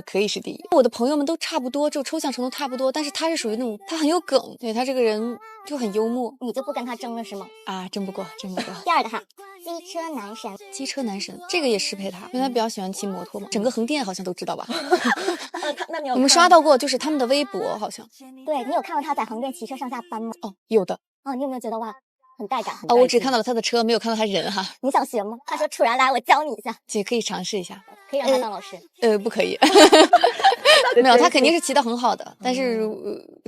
可以是第1。我的朋友们都差不多，就抽象程度差不多，但是他是属于那种他很有梗，对他这个人就很幽默。你就不跟他争了是吗？啊，争不过，争不过。第2个哈，机车男神，机车男神这个也适配他，因为他比较喜欢骑摩托嘛。整个横店好像都知道吧？那你有我们刷到过，就是他们的微博好像。对，你有看到他在横店骑车上下班吗？哦，有的。哦，你有没有觉得哇？很带感，我只看到了他的车，没有看到他人哈。你想学吗？他说楚然来，我教你一下。姐可以尝试一下，可以让他当老师。不可以。没有，他肯定是骑得很好的，但是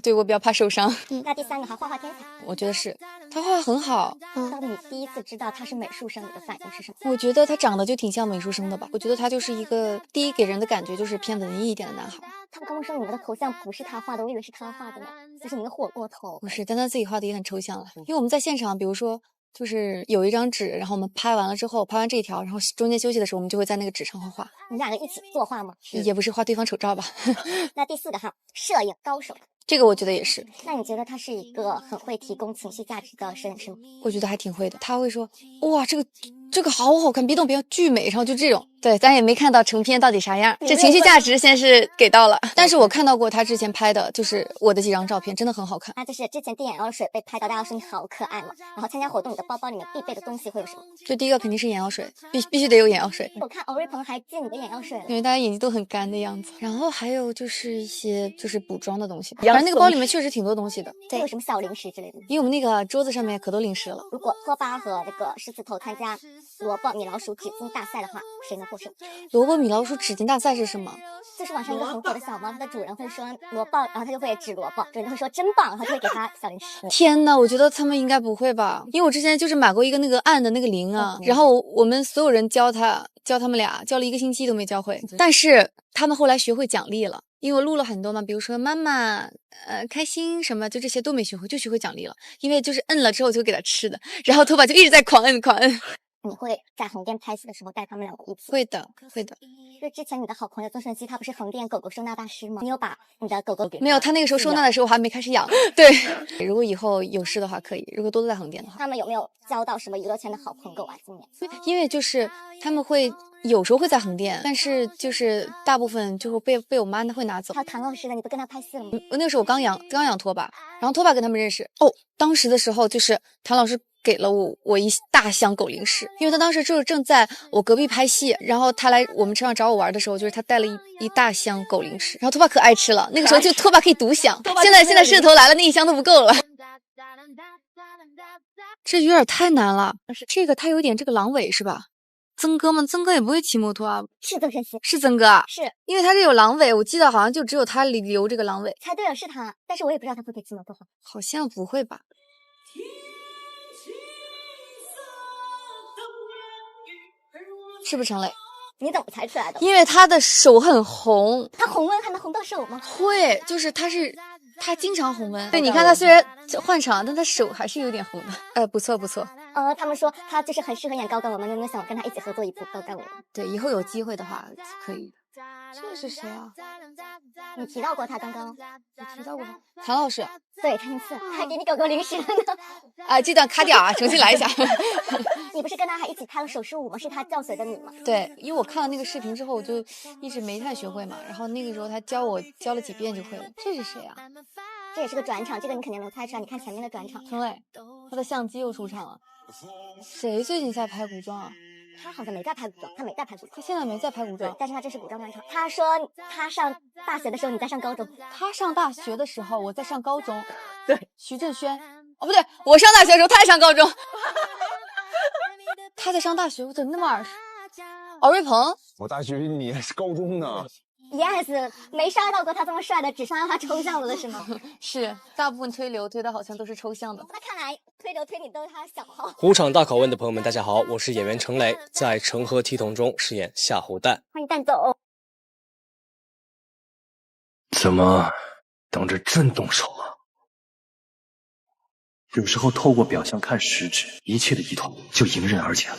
对我比较怕受伤。那第3个哈，画画天才，我觉得是他画很好。到底你第一次知道他是美术生，你的反应是什么？我觉得他长得就挺像美术生的吧。我觉得他就是一个第一给人的感觉就是偏文艺一点的男孩。他们跟我说你们的头像不是他画的，我以为是他画的呢，就是你的火锅头。不是，但他自己画的也很抽象了。因为我们在现场，比如说就是有一张纸，然后我们拍完了之后，拍完这一条，然后中间休息的时候，我们就会在那个纸上画画。你们2个一起作画吗？也不是画对方丑照吧。那第4个哈，摄影高手，这个我觉得也是。那你觉得他是一个很会提供情绪价值的摄影师吗？我觉得还挺会的。他会说，哇，这个好好看，别动别动，巨美，然后就这种。对，咱也没看到成片到底啥样，这情绪价值先是给到了。但是我看到过他之前拍的，就是我的几张照片，真的很好看。那就是之前滴眼药水被拍到，大家说你好可爱嘛。然后参加活动，你的包包里面必备的东西会有什么？就第一个肯定是眼药水，必须得有眼药水。我看欧瑞鹏还借你的眼药水了，因为大家眼睛都很干的样子。然后还有就是一些就是补妆的东西，反正那个包里面确实挺多东西的。对，有什么小零食之类的？因为我们那个桌子上面可多零食了。如果托巴和那个狮子头参加萝卜米老鼠纸巾大赛的话，谁能获胜？萝卜米老鼠纸巾大赛是什么？就是网上一个很火的小猫，它的主人会说萝卜，然后它就会指萝卜，主人会说真棒，然后就会给它小零食。天呐，我觉得他们应该不会吧？因为我之前就是买过一个那个按的那个铃啊，然后我们所有人教他们俩教了1个星期都没教会，但是他们后来学会奖励了。因为我录了很多嘛，比如说妈妈开心什么，就这些都没学会，就学会奖励了。因为就是摁了之后就给他吃的，然后头发就一直在狂摁。你会在横店拍戏的时候带他们2个一起？会的。就之前你的好朋友曾舜晞，他不是横店狗狗收纳大师吗？你有把你的狗狗给没有？他那个时候收纳的时候我还没开始养。对，如果以后有事的话可以，如果都在横店的话。他们有没有交到什么娱乐圈的好朋友啊？今年？因为就是他们会有时候会在横店，但是就是大部分就会被我妈会拿走。还有谭老师的，你不跟他拍戏了吗？那个时候我刚养拖把，然后拖把跟他们认识。当时的时候就是谭老师给了我一大箱狗零食，因为他当时就是正在我隔壁拍戏，然后他来我们车上找我玩的时候，就是他带了一大箱狗零食，然后拖把可爱吃了。那个时候就拖把可以独享，现在狮子头来了，那一箱都不够了。这有点太难了，这个他有点这个狼尾是吧？曾哥吗？曾哥也不会骑摩托啊。是曾舜晞，是曾哥啊？是因为他这有狼尾，我记得好像就只有他留这个狼尾。猜对了，是他，但是我也不知道他会不会骑摩托。好像不会吧？是不是陈磊？你怎么猜出来的？因为他的手很红。他红温还能红到手吗？会，就是他经常红温。对，你看他虽然换场，但他手还是有点红的。不错。他们说他就是很适合演高高，我们有没有想跟他一起合作一部高高舞？对，以后有机会的话可以。这是谁啊？你提到过他刚刚？你提到过谭老师？对，谭次还给你狗狗零食了呢。这段卡掉啊，重新来一下。你不是跟他还一起拍了手势舞吗？是他教随的你吗？对，因为我看了那个视频之后，我就一直没太学会嘛。然后那个时候他教了几遍就会了。这是谁啊？这也是个转场，这个你肯定能猜出来。你看前面的转场，陈磊，他的相机又出场了。谁最近在拍古装啊？他好像没在拍古装，他没在拍古装，他现在没在拍古装，但是他这是古装专场。他说他上大学的时候你在上高中，他上大学的时候我在上高中。对，徐正轩。不对，我上大学的时候他在上高中。他在上大学，我怎么那么耳熟？敖瑞鹏，我大学你还是高中呢。Yes， 没刷到过他这么帅的，只刷到他抽象的是吗？是，大部分推流推的好像都是抽象的。那看来推流推你都是他的小号。虎场大拷问的朋友们，大家好，我是演员程磊，在成河体统中饰演夏侯诞。欢迎蛋总。怎么等着朕动手了？有时候透过表象看实质，一切的意图就迎刃而解了。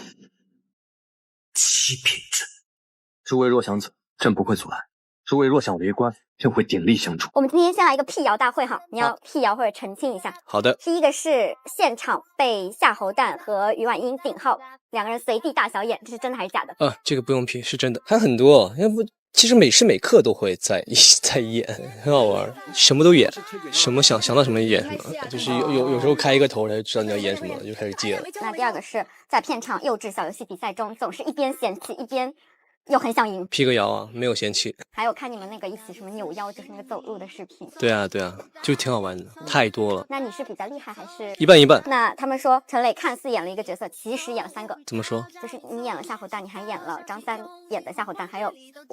欺骗朕。诸位若想走，朕不会阻拦；诸位若想围观，朕会鼎力相助。我们今天先来一个辟谣大会哈，你要辟谣或者澄清一下。好的。第一个是现场被夏侯诞和于婉英顶号2个人随地大小眼，这是真的还是假的？这个不用批，是真的，还很多，要不其实每时每刻都会在演，很好玩，什么都演，什么想到什么演什么，就是有时候开一个头，他就知道你要演什么了，就开始接了。那第二个是在片场幼稚小游戏比赛中，总是一边嫌弃一边又很想赢。辟个谣啊，没有嫌弃。还有看你们那个一起什么扭腰，就是那个走路的视频。对啊，就挺好玩的，太多了。那你是比较厉害还是一半一半？那他们说陈磊看似演了一个角色，其实演了3个。怎么说？就是你演了夏侯诞，你还演了张三演的夏侯诞，还有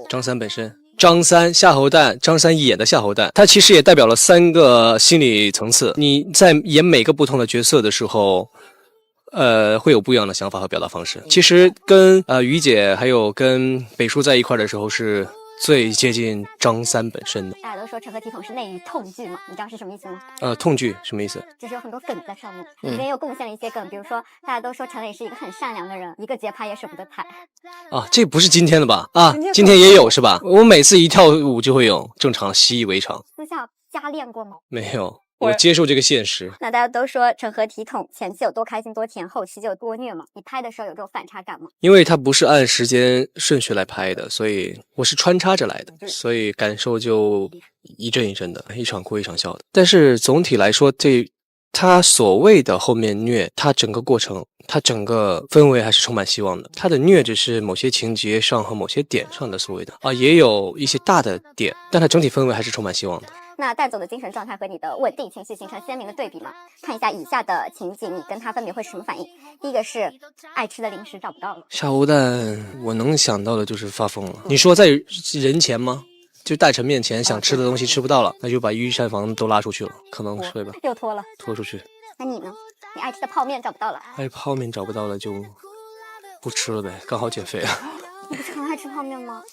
张三本身。张三、夏侯诞，张三演的夏侯诞，他其实也代表了3个心理层次。你在演每个不同的角色的时候，会有不一样的想法和表达方式。其实跟于姐还有跟北叔在一块的时候，是最接近张三本身的。大家都说成何体统是内娱痛剧嘛，你知道是什么意思吗？痛剧什么意思？就是有很多梗在上面。里面又贡献了一些梗，比如说大家都说陈磊是一个很善良的人，一个节拍也舍不得踩。这不是今天的吧？今天也有是吧？我每次一跳舞就会有，正常，习以为常。私下加练过吗？没有，我接受这个现实。那大家都说成何体统，前期有多开心多甜，后期就有多虐嘛？你拍的时候有这种反差感吗？因为它不是按时间顺序来拍的，所以我是穿插着来的，所以感受就一阵一阵的，一场哭一场笑的。但是总体来说，他所谓的后面虐，他整个过程，他整个氛围还是充满希望的。他的虐只是某些情节上和某些点上的所谓的也有一些大的点，但他整体氛围还是充满希望的。那蛋总的精神状态和你的稳定情绪形成鲜明的对比嘛？看一下以下的情景，你跟他分别会是什么反应？第一个是爱吃的零食找不到了。夏侯诞，我能想到的就是发疯了。你说在人前吗？就大臣面前想吃的东西吃不到了，那就把御膳房都拉出去了，可能是吧？又拖了，拖出去。那你呢？你爱吃的泡面找不到了。泡面找不到了就不吃了呗，刚好减肥啊。你不是很爱吃泡面吗？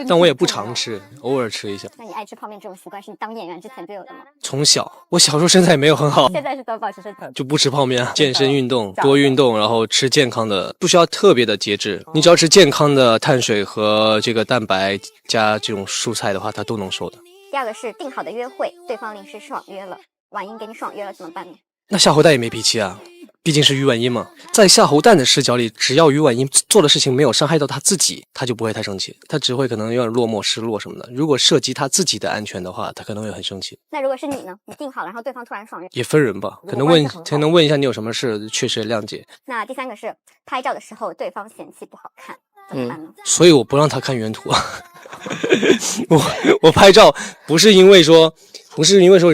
但我也不常吃，偶尔吃一下。那你爱吃泡面这种习惯是你当演员之前就有的吗？从小，我小时候身材也没有很好，现在是怎么保持身材？就不吃泡面，健身运动，多运动，然后吃健康的，不需要特别的节制。你只要吃健康的碳水和这个蛋白加这种蔬菜的话，它都能瘦的。第二个是定好的约会，对方临时爽约了，婉英给你爽约了怎么办呢？那夏侯诞也没脾气啊。毕竟是于婉英嘛，在夏侯诞的视角里，只要于婉英做的事情没有伤害到他自己，他就不会太生气，他只会可能有点落寞、失落什么的。如果涉及他自己的安全的话，他可能会很生气。那如果是你呢？你定好了，然后对方突然爽约，也分人吧，可能问一下你有什么事，确实谅解。那第三个是拍照的时候对方嫌弃不好看，怎么办呢？所以我不让他看原图啊。我拍照不是因为说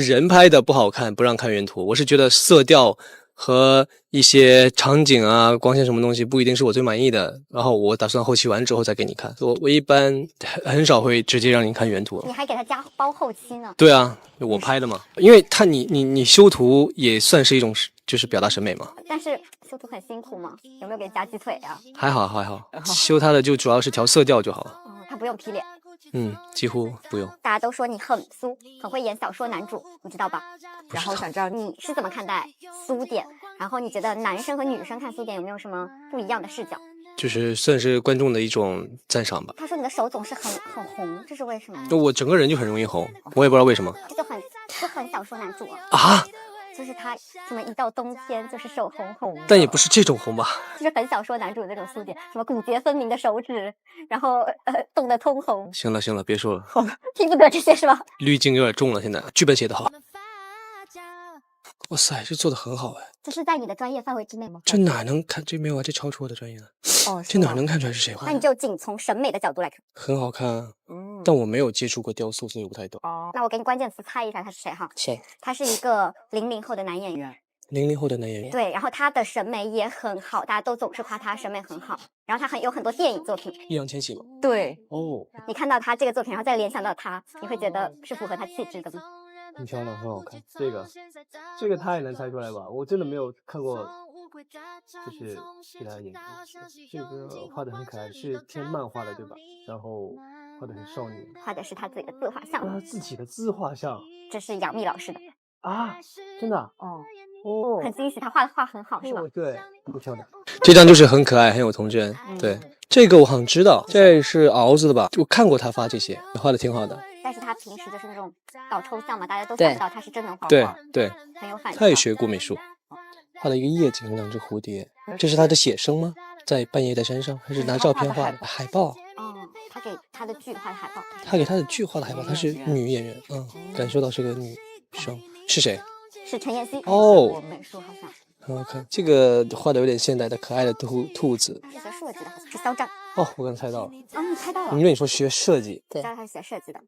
人拍的不好看不让看原图，我是觉得色调和一些场景啊、光线什么东西不一定是我最满意的，然后我打算后期完之后再给你看。我一般很少会直接让你看原图。你还给他加包后期呢？对啊，我拍的嘛，因为你修图也算是一种就是表达审美嘛。但是修图很辛苦吗？有没有给加鸡腿啊？还好，修它的就主要是调色调就好了。他不用 P 脸。几乎不用。大家都说你很苏，很会演小说男主，你知道吧？然后想知道你是怎么看待苏点，然后你觉得男生和女生看苏点有没有什么不一样的视角？就是算是观众的一种赞赏吧。他说你的手总是很红，这是为什么？我整个人就很容易红，我也不知道为什么。这就很小说男主啊。就是他什么一到冬天就是手红红的，但也不是这种红吧，就是很小说男主的那种苏点，什么骨节分明的手指，然后冻得通红。行了，别说了，听不得这些是吧？滤镜有点重了，现在剧本写得好。哇塞，这做的很好哎！这是在你的专业范围之内吗？这哪能看？这没有啊，这超出我的专业了。这哪能看出来是谁画的？那你就仅从审美的角度来看，很好看啊。但我没有接触过雕塑，所以我不太懂。那我给你关键词猜一下，他是谁哈？谁？他是一个00后的男演员。00后的男演员。对，然后他的审美也很好，大家都总是夸他审美很好。然后他有很多电影作品。易烊千玺吗？对。哦。你看到他这个作品，然后再联想到他，你会觉得是符合他气质的吗？很漂亮，很好看。这个太难猜出来吧？我真的没有看过，就是其他演员。这个画的很可爱，是偏漫画的对吧？然后画的很少女。画的是他自己的自画像。他自己的自画像。这是杨幂老师的。啊，真的？很惊喜，他画很好是吧？对，不漂亮。这张就是很可爱，很有童真。对，这个我好像知道，这是敖子的吧？我看过他发这些，画的挺好的。但是他平时就是那种搞抽象嘛，大家都想不到他是真能画画，对，很有反应。他也学过美术，画了一个夜景，两只蝴蝶，这是他的写生吗？在半夜在山上，还是拿照片画的海报？他给他的剧画的海报。他给他的剧画的海报，她是女演员，感受到是个女生，是谁？是陈妍希哦，美术好像。我看这个画的有点现代的可爱的兔子。是学设计的，好像是肖战。哦，我刚猜到了。你猜到了。你说学设计，对，他是学设计的，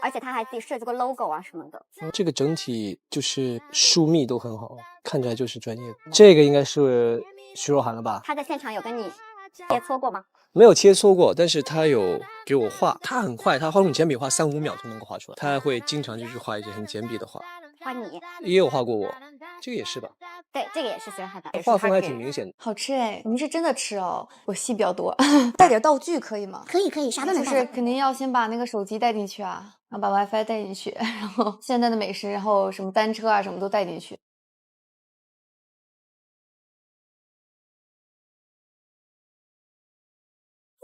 而且他还自己设计过 logo 啊什么的。这个整体就是疏密都很好，看起来就是专业的。这个应该是徐若涵了吧？他在现场有跟你切磋过吗？没有切磋过，但是他有给我画，他很快，他用简笔画3-5秒就能够画出来。他会经常就是画一些很简笔的画。画你也有画过我，这个也是吧？对，这个也是徐若涵的，画风还挺明显的。好吃哎，你们是真的吃哦？我戏比较多，带点道具可以吗？可以，啥都能带。就是肯定要先把那个手机带进去啊，然后把 WiFi 带进去，然后现在的美食，然后什么单车啊什么都带进去。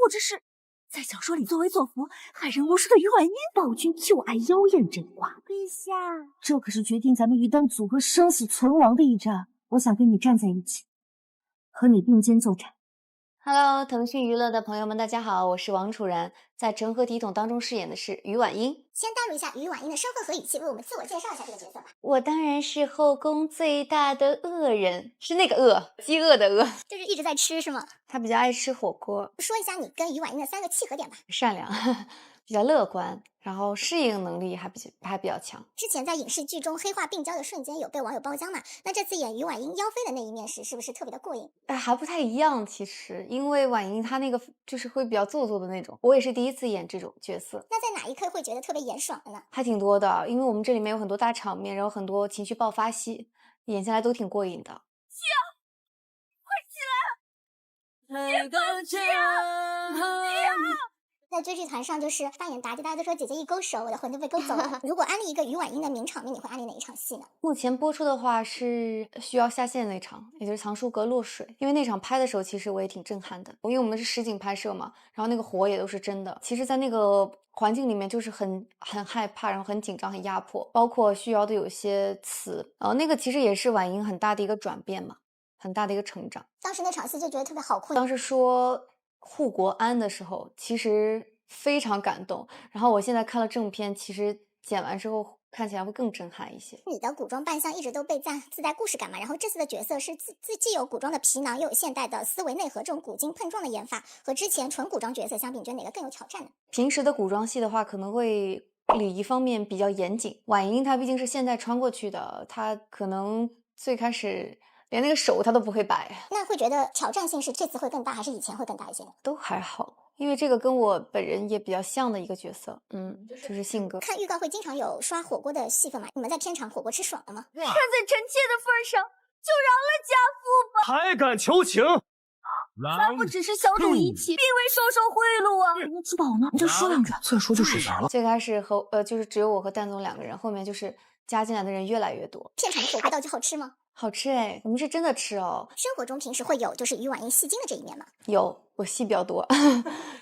我这是在小说里作威作福、害人无数的余婉音，暴君就爱妖艳真话。陛下，这可是决定咱们于丹组合生死存亡的一战，我想跟你站在一起，和你并肩作战。Hello， 腾讯娱乐的朋友们，大家好，我是王楚然，在《成何体统》当中饰演的是余婉音。先带入一下余婉音的身份和语气，为我们自我介绍一下这个角色吧。我当然是后宫最大的恶人，是那个恶，饥饿的饿，就是一直在吃是吗？他比较爱吃火锅。说一下你跟余婉音的3个契合点吧。善良，比较乐观，然后适应能力还比较强。之前在影视剧中黑化病娇的瞬间有被网友爆浆嘛？那这次演余婉音妖妃的那一面是不是特别的过瘾？还不太一样，其实因为婉音她那个就是会比较做作的那种，我也是第一次演这种角色。那在哪一刻会觉得特别演爽的呢？还挺多的，因为我们这里面有很多大场面，然后很多情绪爆发戏，演下来都挺过瘾的。在追剧团上，就是扮演妲己，大家都说姐姐一勾手，我的魂都被勾走了。如果安利一个余婉音的名场面，你会安利哪一场戏呢？目前播出的话是需要下线那场，也就是藏书阁落水。因为那场拍的时候，其实我也挺震撼的，因为我们是实景拍摄嘛，然后那个火也都是真的。其实，在那个环境里面，就是很害怕，然后很紧张、很压迫，包括需要的有些词，那个其实也是婉音很大的一个转变嘛，很大的一个成长。当时那场戏就觉得特别好酷。当时说护国安的时候，其实非常感动。然后我现在看了正片，其实剪完之后看起来会更震撼一些。你的古装扮相一直都被赞自带故事感嘛，然后这次的角色是既有古装的皮囊，又有现代的思维内核，这种古今碰撞的演法，和之前纯古装角色相比，你觉得哪个更有挑战呢？平时的古装戏的话，可能会礼仪方面比较严谨。婉音她毕竟是现代穿过去的，她可能最开始连那个手他都不会摆。那会觉得挑战性是这次会更大，还是以前会更大一些呢？都还好，因为这个跟我本人也比较像的一个角色，就是性格。看预告会经常有刷火锅的戏份嘛？你们在片场火锅吃爽了吗？看在臣妾的份上，就饶了家父吧。还敢求情？咱不只是小赌怡情，并未收受贿赂啊！你吃饱呢？你再说两句。再说就水钱了。最开始就是只有我和蛋总2个人，后面就是加进来的人越来越多。片场的火锅道具好吃吗？好吃哎，我们是真的吃哦。生活中平时会有就是余婉音戏精的这一面吗？有，我戏比较多，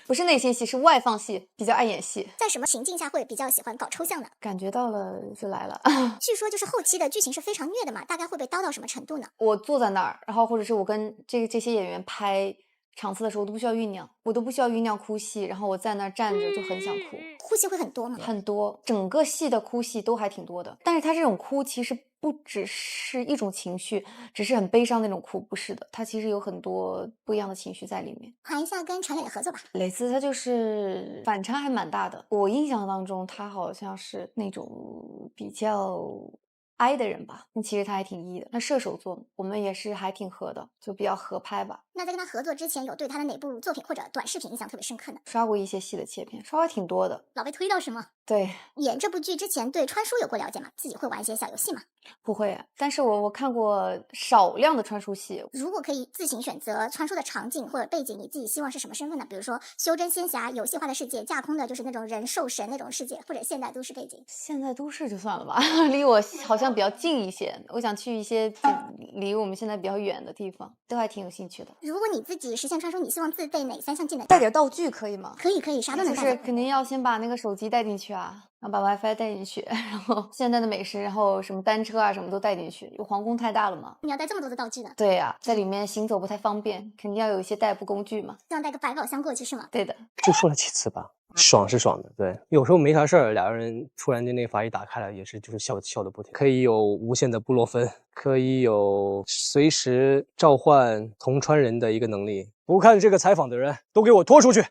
不是内心戏，是外放戏，比较爱演戏。在什么情境下会比较喜欢搞抽象的？感觉到了就来了。据说就是后期的剧情是非常虐的嘛，大概会被刀到什么程度呢？我坐在那儿，然后或者是我跟这些演员拍场次的时候，我都不需要酝酿，哭戏，然后我在那儿站着就很想哭。哭戏会很多吗？很多，整个戏的哭戏都还挺多的。但是他这种哭其实不只是一种情绪，只是很悲伤那种哭，不是的，它其实有很多不一样的情绪在里面。谈一下跟陈磊的合作吧。磊子他就是反差还蛮大的，我印象当中他好像是那种比较I 的人吧，其实他还挺E的。那射手座我们也是还挺合的，就比较合拍吧。那在跟他合作之前，有对他的哪部作品或者短视频印象特别深刻呢？刷过一些戏的切片，刷的挺多的。老被推到是吗？对。演这部剧之前对穿书有过了解吗？自己会玩一些小游戏吗？不会，但是我看过少量的穿书戏。如果可以自行选择穿书的场景或者背景，你自己希望是什么身份呢？比如说修真仙侠、游戏化的世界、架空的就是那种人兽神那种世界，或者现代都市背景。现代都市就算了吧，离我好像想比较近一些，我想去一些离我们现在比较远的地方，都还挺有兴趣的。如果你自己实现穿书，你希望自备哪3项技能？带点道具可以吗？可以，啥都能带。就是肯定要先把那个手机带进去啊，然后把 WiFi 带进去，然后现在的美食，然后什么单车啊什么都带进去。皇宫太大了嘛，你要带这么多的道具的？对呀，在里面行走不太方便，肯定要有一些代步工具嘛。这样带个百宝箱过去是吗？对的，就说了几次吧。爽是爽的，对，有时候没啥事儿，两个人突然间那个阀一打开了，也是就是笑的不停。可以有无限的布洛芬，可以有随时召唤同川人的一个能力。不看这个采访的人都给我拖出去！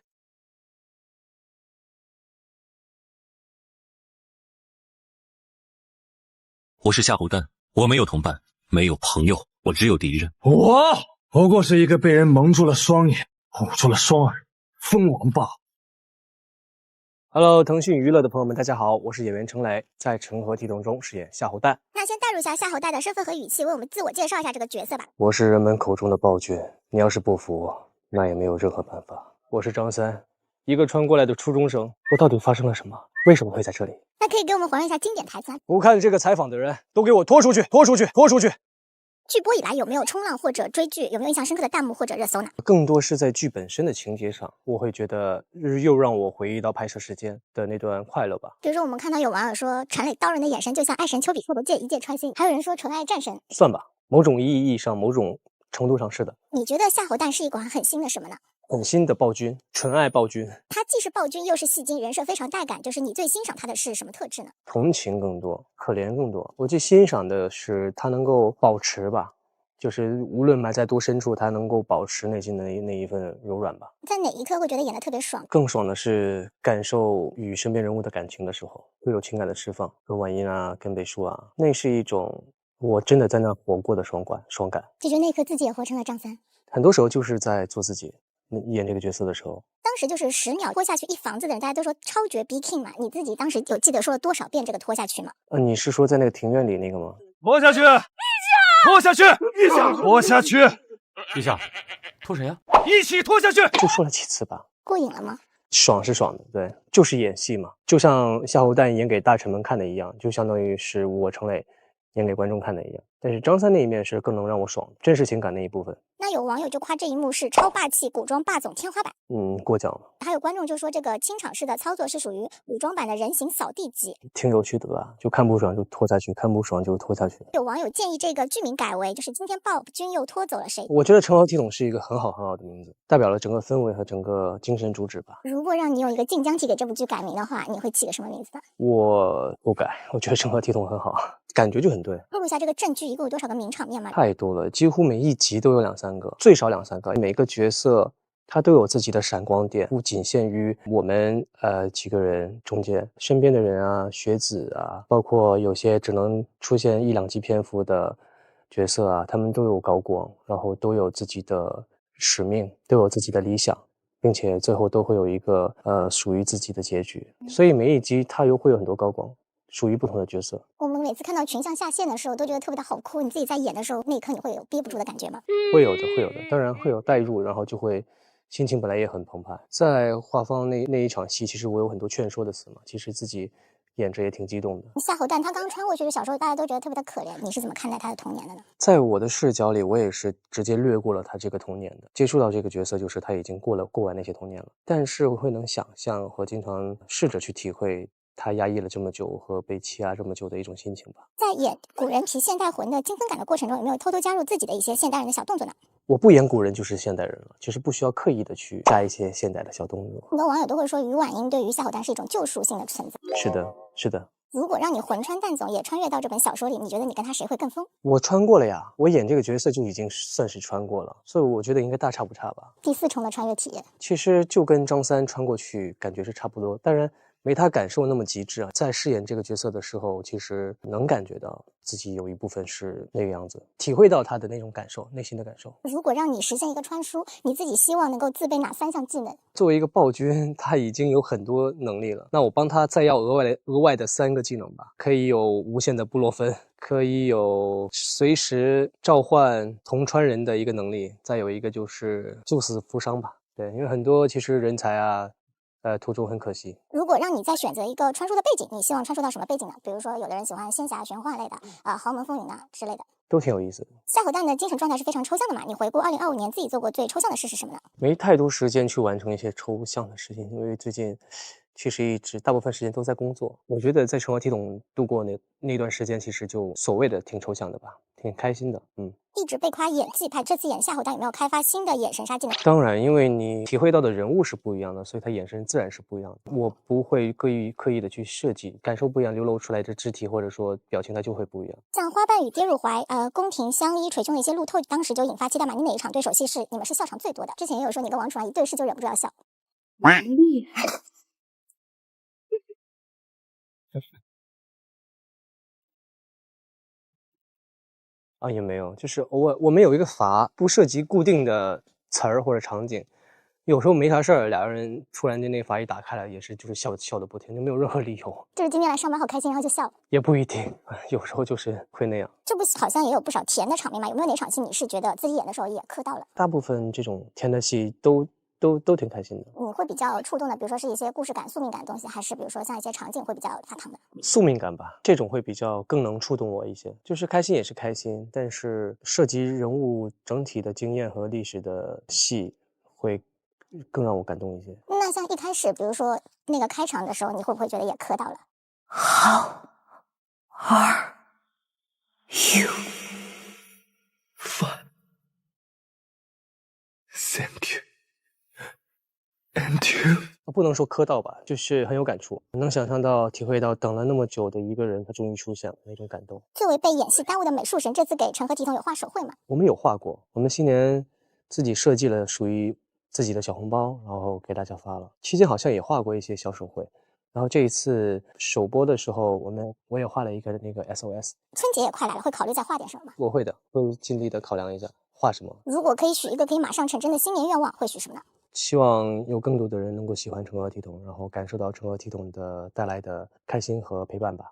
我是夏侯惇，我没有同伴，没有朋友，我只有敌人。我不过是一个被人蒙住了双眼、捂住了双耳疯王罢了。Hello， 腾讯娱乐的朋友们，大家好，我是演员程雷，在《成何体统》中饰演夏侯惇。那先带入一下夏侯惇的身份和语气，为我们自我介绍一下这个角色吧。我是人们口中的暴君，你要是不服我，那也没有任何办法。我是张三，一个穿过来的初中生。我到底发生了什么？为什么会在这里？那可以给我们还原一下经典台词。不看这个采访的人都给我拖出去！拖出去！拖出去！剧播以来有没有冲浪或者追剧，有没有印象深刻的弹幕或者热搜呢？更多是在剧本身的情节上，我会觉得又让我回忆到拍摄时间的那段快乐吧。比如说我们看到有网友说陈磊刀人的眼神就像爱神丘比特的一箭穿心，还有人说纯爱战神。算吧，某种意义上某种程度上是的。你觉得夏侯惇是一款很新的什么呢？很新的暴君，纯爱暴君。他既是暴君又是戏精，人设非常带感，就是你最欣赏他的是什么特质呢？同情更多，可怜更多。我最欣赏的是他能够保持吧，就是无论埋在多深处，他能够保持内心的那一份柔软吧。在哪一刻会觉得演得特别爽？更爽的是感受与身边人物的感情的时候，会有情感的释放。跟婉英啊，跟北叔啊，那是一种我真的在那活过的爽感。就觉得那一刻自己也活成了张三。很多时候就是在做自己。演这个角色的时候，当时就是10秒拖下去一房子的人，大家都说超绝逼 king 嘛。你自己当时有记得说了多少遍这个拖下去吗？你是说在那个庭院里那个吗？拖下去！拖下去！拖下去！陛下，拖谁呀？一起拖下去！就说了几次吧。过瘾了吗？爽是爽的，对，就是演戏嘛，就像夏侯惇演给大臣们看的一样，就相当于是我程磊演给观众看的一样。但是张三那一面是更能让我爽，真实情感那一部分。那有网友就夸这一幕是超霸气古装霸总天花板，过奖了。还有观众就说这个清场式的操作是属于武装版的人形扫地机，挺有趣的吧？就看不爽就拖下去，看不爽就拖下去。有网友建议这个剧名改为就是今天暴君又拖走了谁？我觉得成何体统是一个很好的名字，代表了整个氛围和整个精神主旨吧。如果让你用一个晋江体给这部剧改名的话，你会起个什么名字呢？我不改，我觉得成何体统很好，感觉就很对。透露一下这个正剧一共有多少个名场面吗？太多了，几乎每一集都有2-3个，最少2-3个。每个角色他都有自己的闪光点，不仅限于我们几个人中间，身边的人啊，学子啊，包括有些只能出现1-2集篇幅的角色啊，他们都有高光，然后都有自己的使命，都有自己的理想，并且最后都会有一个属于自己的结局。所以每一集它又会有很多高光，属于不同的角色。我们每次看到群像下线的时候，都觉得特别的好哭。你自己在演的时候，那一刻你会有憋不住的感觉吗？会有的，当然会有代入，然后就会心情本来也很澎湃。在画坊那一场戏，其实我有很多劝说的词嘛，其实自己演着也挺激动的。夏侯惇他刚穿过去的小时候，大家都觉得特别的可怜，你是怎么看待他的童年的呢？在我的视角里，我也是直接略过了他这个童年的，接触到这个角色就是他已经过完那些童年了，但是我会能想象和经常试着去体会他压抑了这么久和被欺压这么久的一种心情吧。在演古人皮现代魂的精分感的过程中，有没有偷偷加入自己的一些现代人的小动作呢？我不演古人就是现代人了，其实不需要刻意的去加一些现代的小动作。很多网友都会说，于婉英对于夏侯惇是一种救赎性的存在。是的。如果让你魂穿蛋总也穿越到这本小说里，你觉得你跟他谁会更疯？我穿过了呀，我演这个角色就已经算是穿过了，所以我觉得应该大差不差吧。第4重的穿越体验，其实就跟张三穿过去感觉是差不多，当然没他感受那么极致啊。在饰演这个角色的时候，其实能感觉到自己有一部分是那个样子，体会到他的那种感受，内心的感受。如果让你实现一个穿书，你自己希望能够自备哪3项技能？作为一个暴君，他已经有很多能力了，那我帮他再要额外的3个技能吧。可以有无限的布洛芬，可以有随时召唤同川人的一个能力，再有一个就是救死扶伤吧。对，因为很多其实人才啊途中很可惜。如果让你再选择一个传说的背景，你希望传说到什么背景呢？比如说，有的人喜欢仙侠、玄幻类的，豪门风云啊之类的，都挺有意思的。夏侯惇的精神状态是非常抽象的嘛？你回顾2025年自己做过最抽象的事是什么呢？没太多时间去完成一些抽象的事情，因为最近确实一直大部分时间都在工作。我觉得在成河体统度过那段时间，其实就所谓的挺抽象的吧，挺开心的。一直被夸演技派，这次演夏侯惇有没有开发新的眼神杀技能？当然，因为你体会到的人物是不一样的，所以他眼神自然是不一样的。我不会刻意的去设计，感受不一样，流露出来的肢体或者说表情，它就会不一样。像花瓣与跌入怀，宫廷相依捶胸的一些路透，当时就引发期待嘛。你哪一场对手戏是你们是笑场最多的？之前也有说你跟王楚然一对视就忍不住要笑，厉害。也没有，就是我们有一个阀，不涉及固定的词儿或者场景，有时候没啥事儿，俩人突然间那阀一打开了，也是就是笑的不停，就没有任何理由。就是今天来上班好开心，然后就笑了。也不一定，有时候就是会那样。这部戏好像也有不少甜的场面嘛，有没有哪场戏你是觉得自己演的时候也磕到了？大部分这种甜的戏都挺开心的。你会比较触动的，比如说是一些故事感、宿命感的东西，还是比如说像一些场景会比较发烫的？宿命感吧，这种会比较更能触动我一些。就是开心也是开心，但是涉及人物整体的经验和历史的戏会更让我感动一些。那像一开始，比如说那个开场的时候，你会不会觉得也磕到了？ How are you? Fun. Thank you. And you. 不能说磕到吧，就是很有感触，能想象到、体会到等了那么久的一个人，他终于出现了那种感动。作为被演戏耽误的美术神，这次给成河体统有画手绘吗？我们有画过，我们新年自己设计了属于自己的小红包，然后给大家发了。期间好像也画过一些小手绘，然后这一次首播的时候，我也画了一个那个 SOS。春节也快来了，会考虑再画点什么吗？我会的，会尽力的考量一下画什么。如果可以许一个可以马上成真的新年愿望，会许什么呢？希望有更多的人能够喜欢成河体统，然后感受到成河体统的带来的开心和陪伴吧。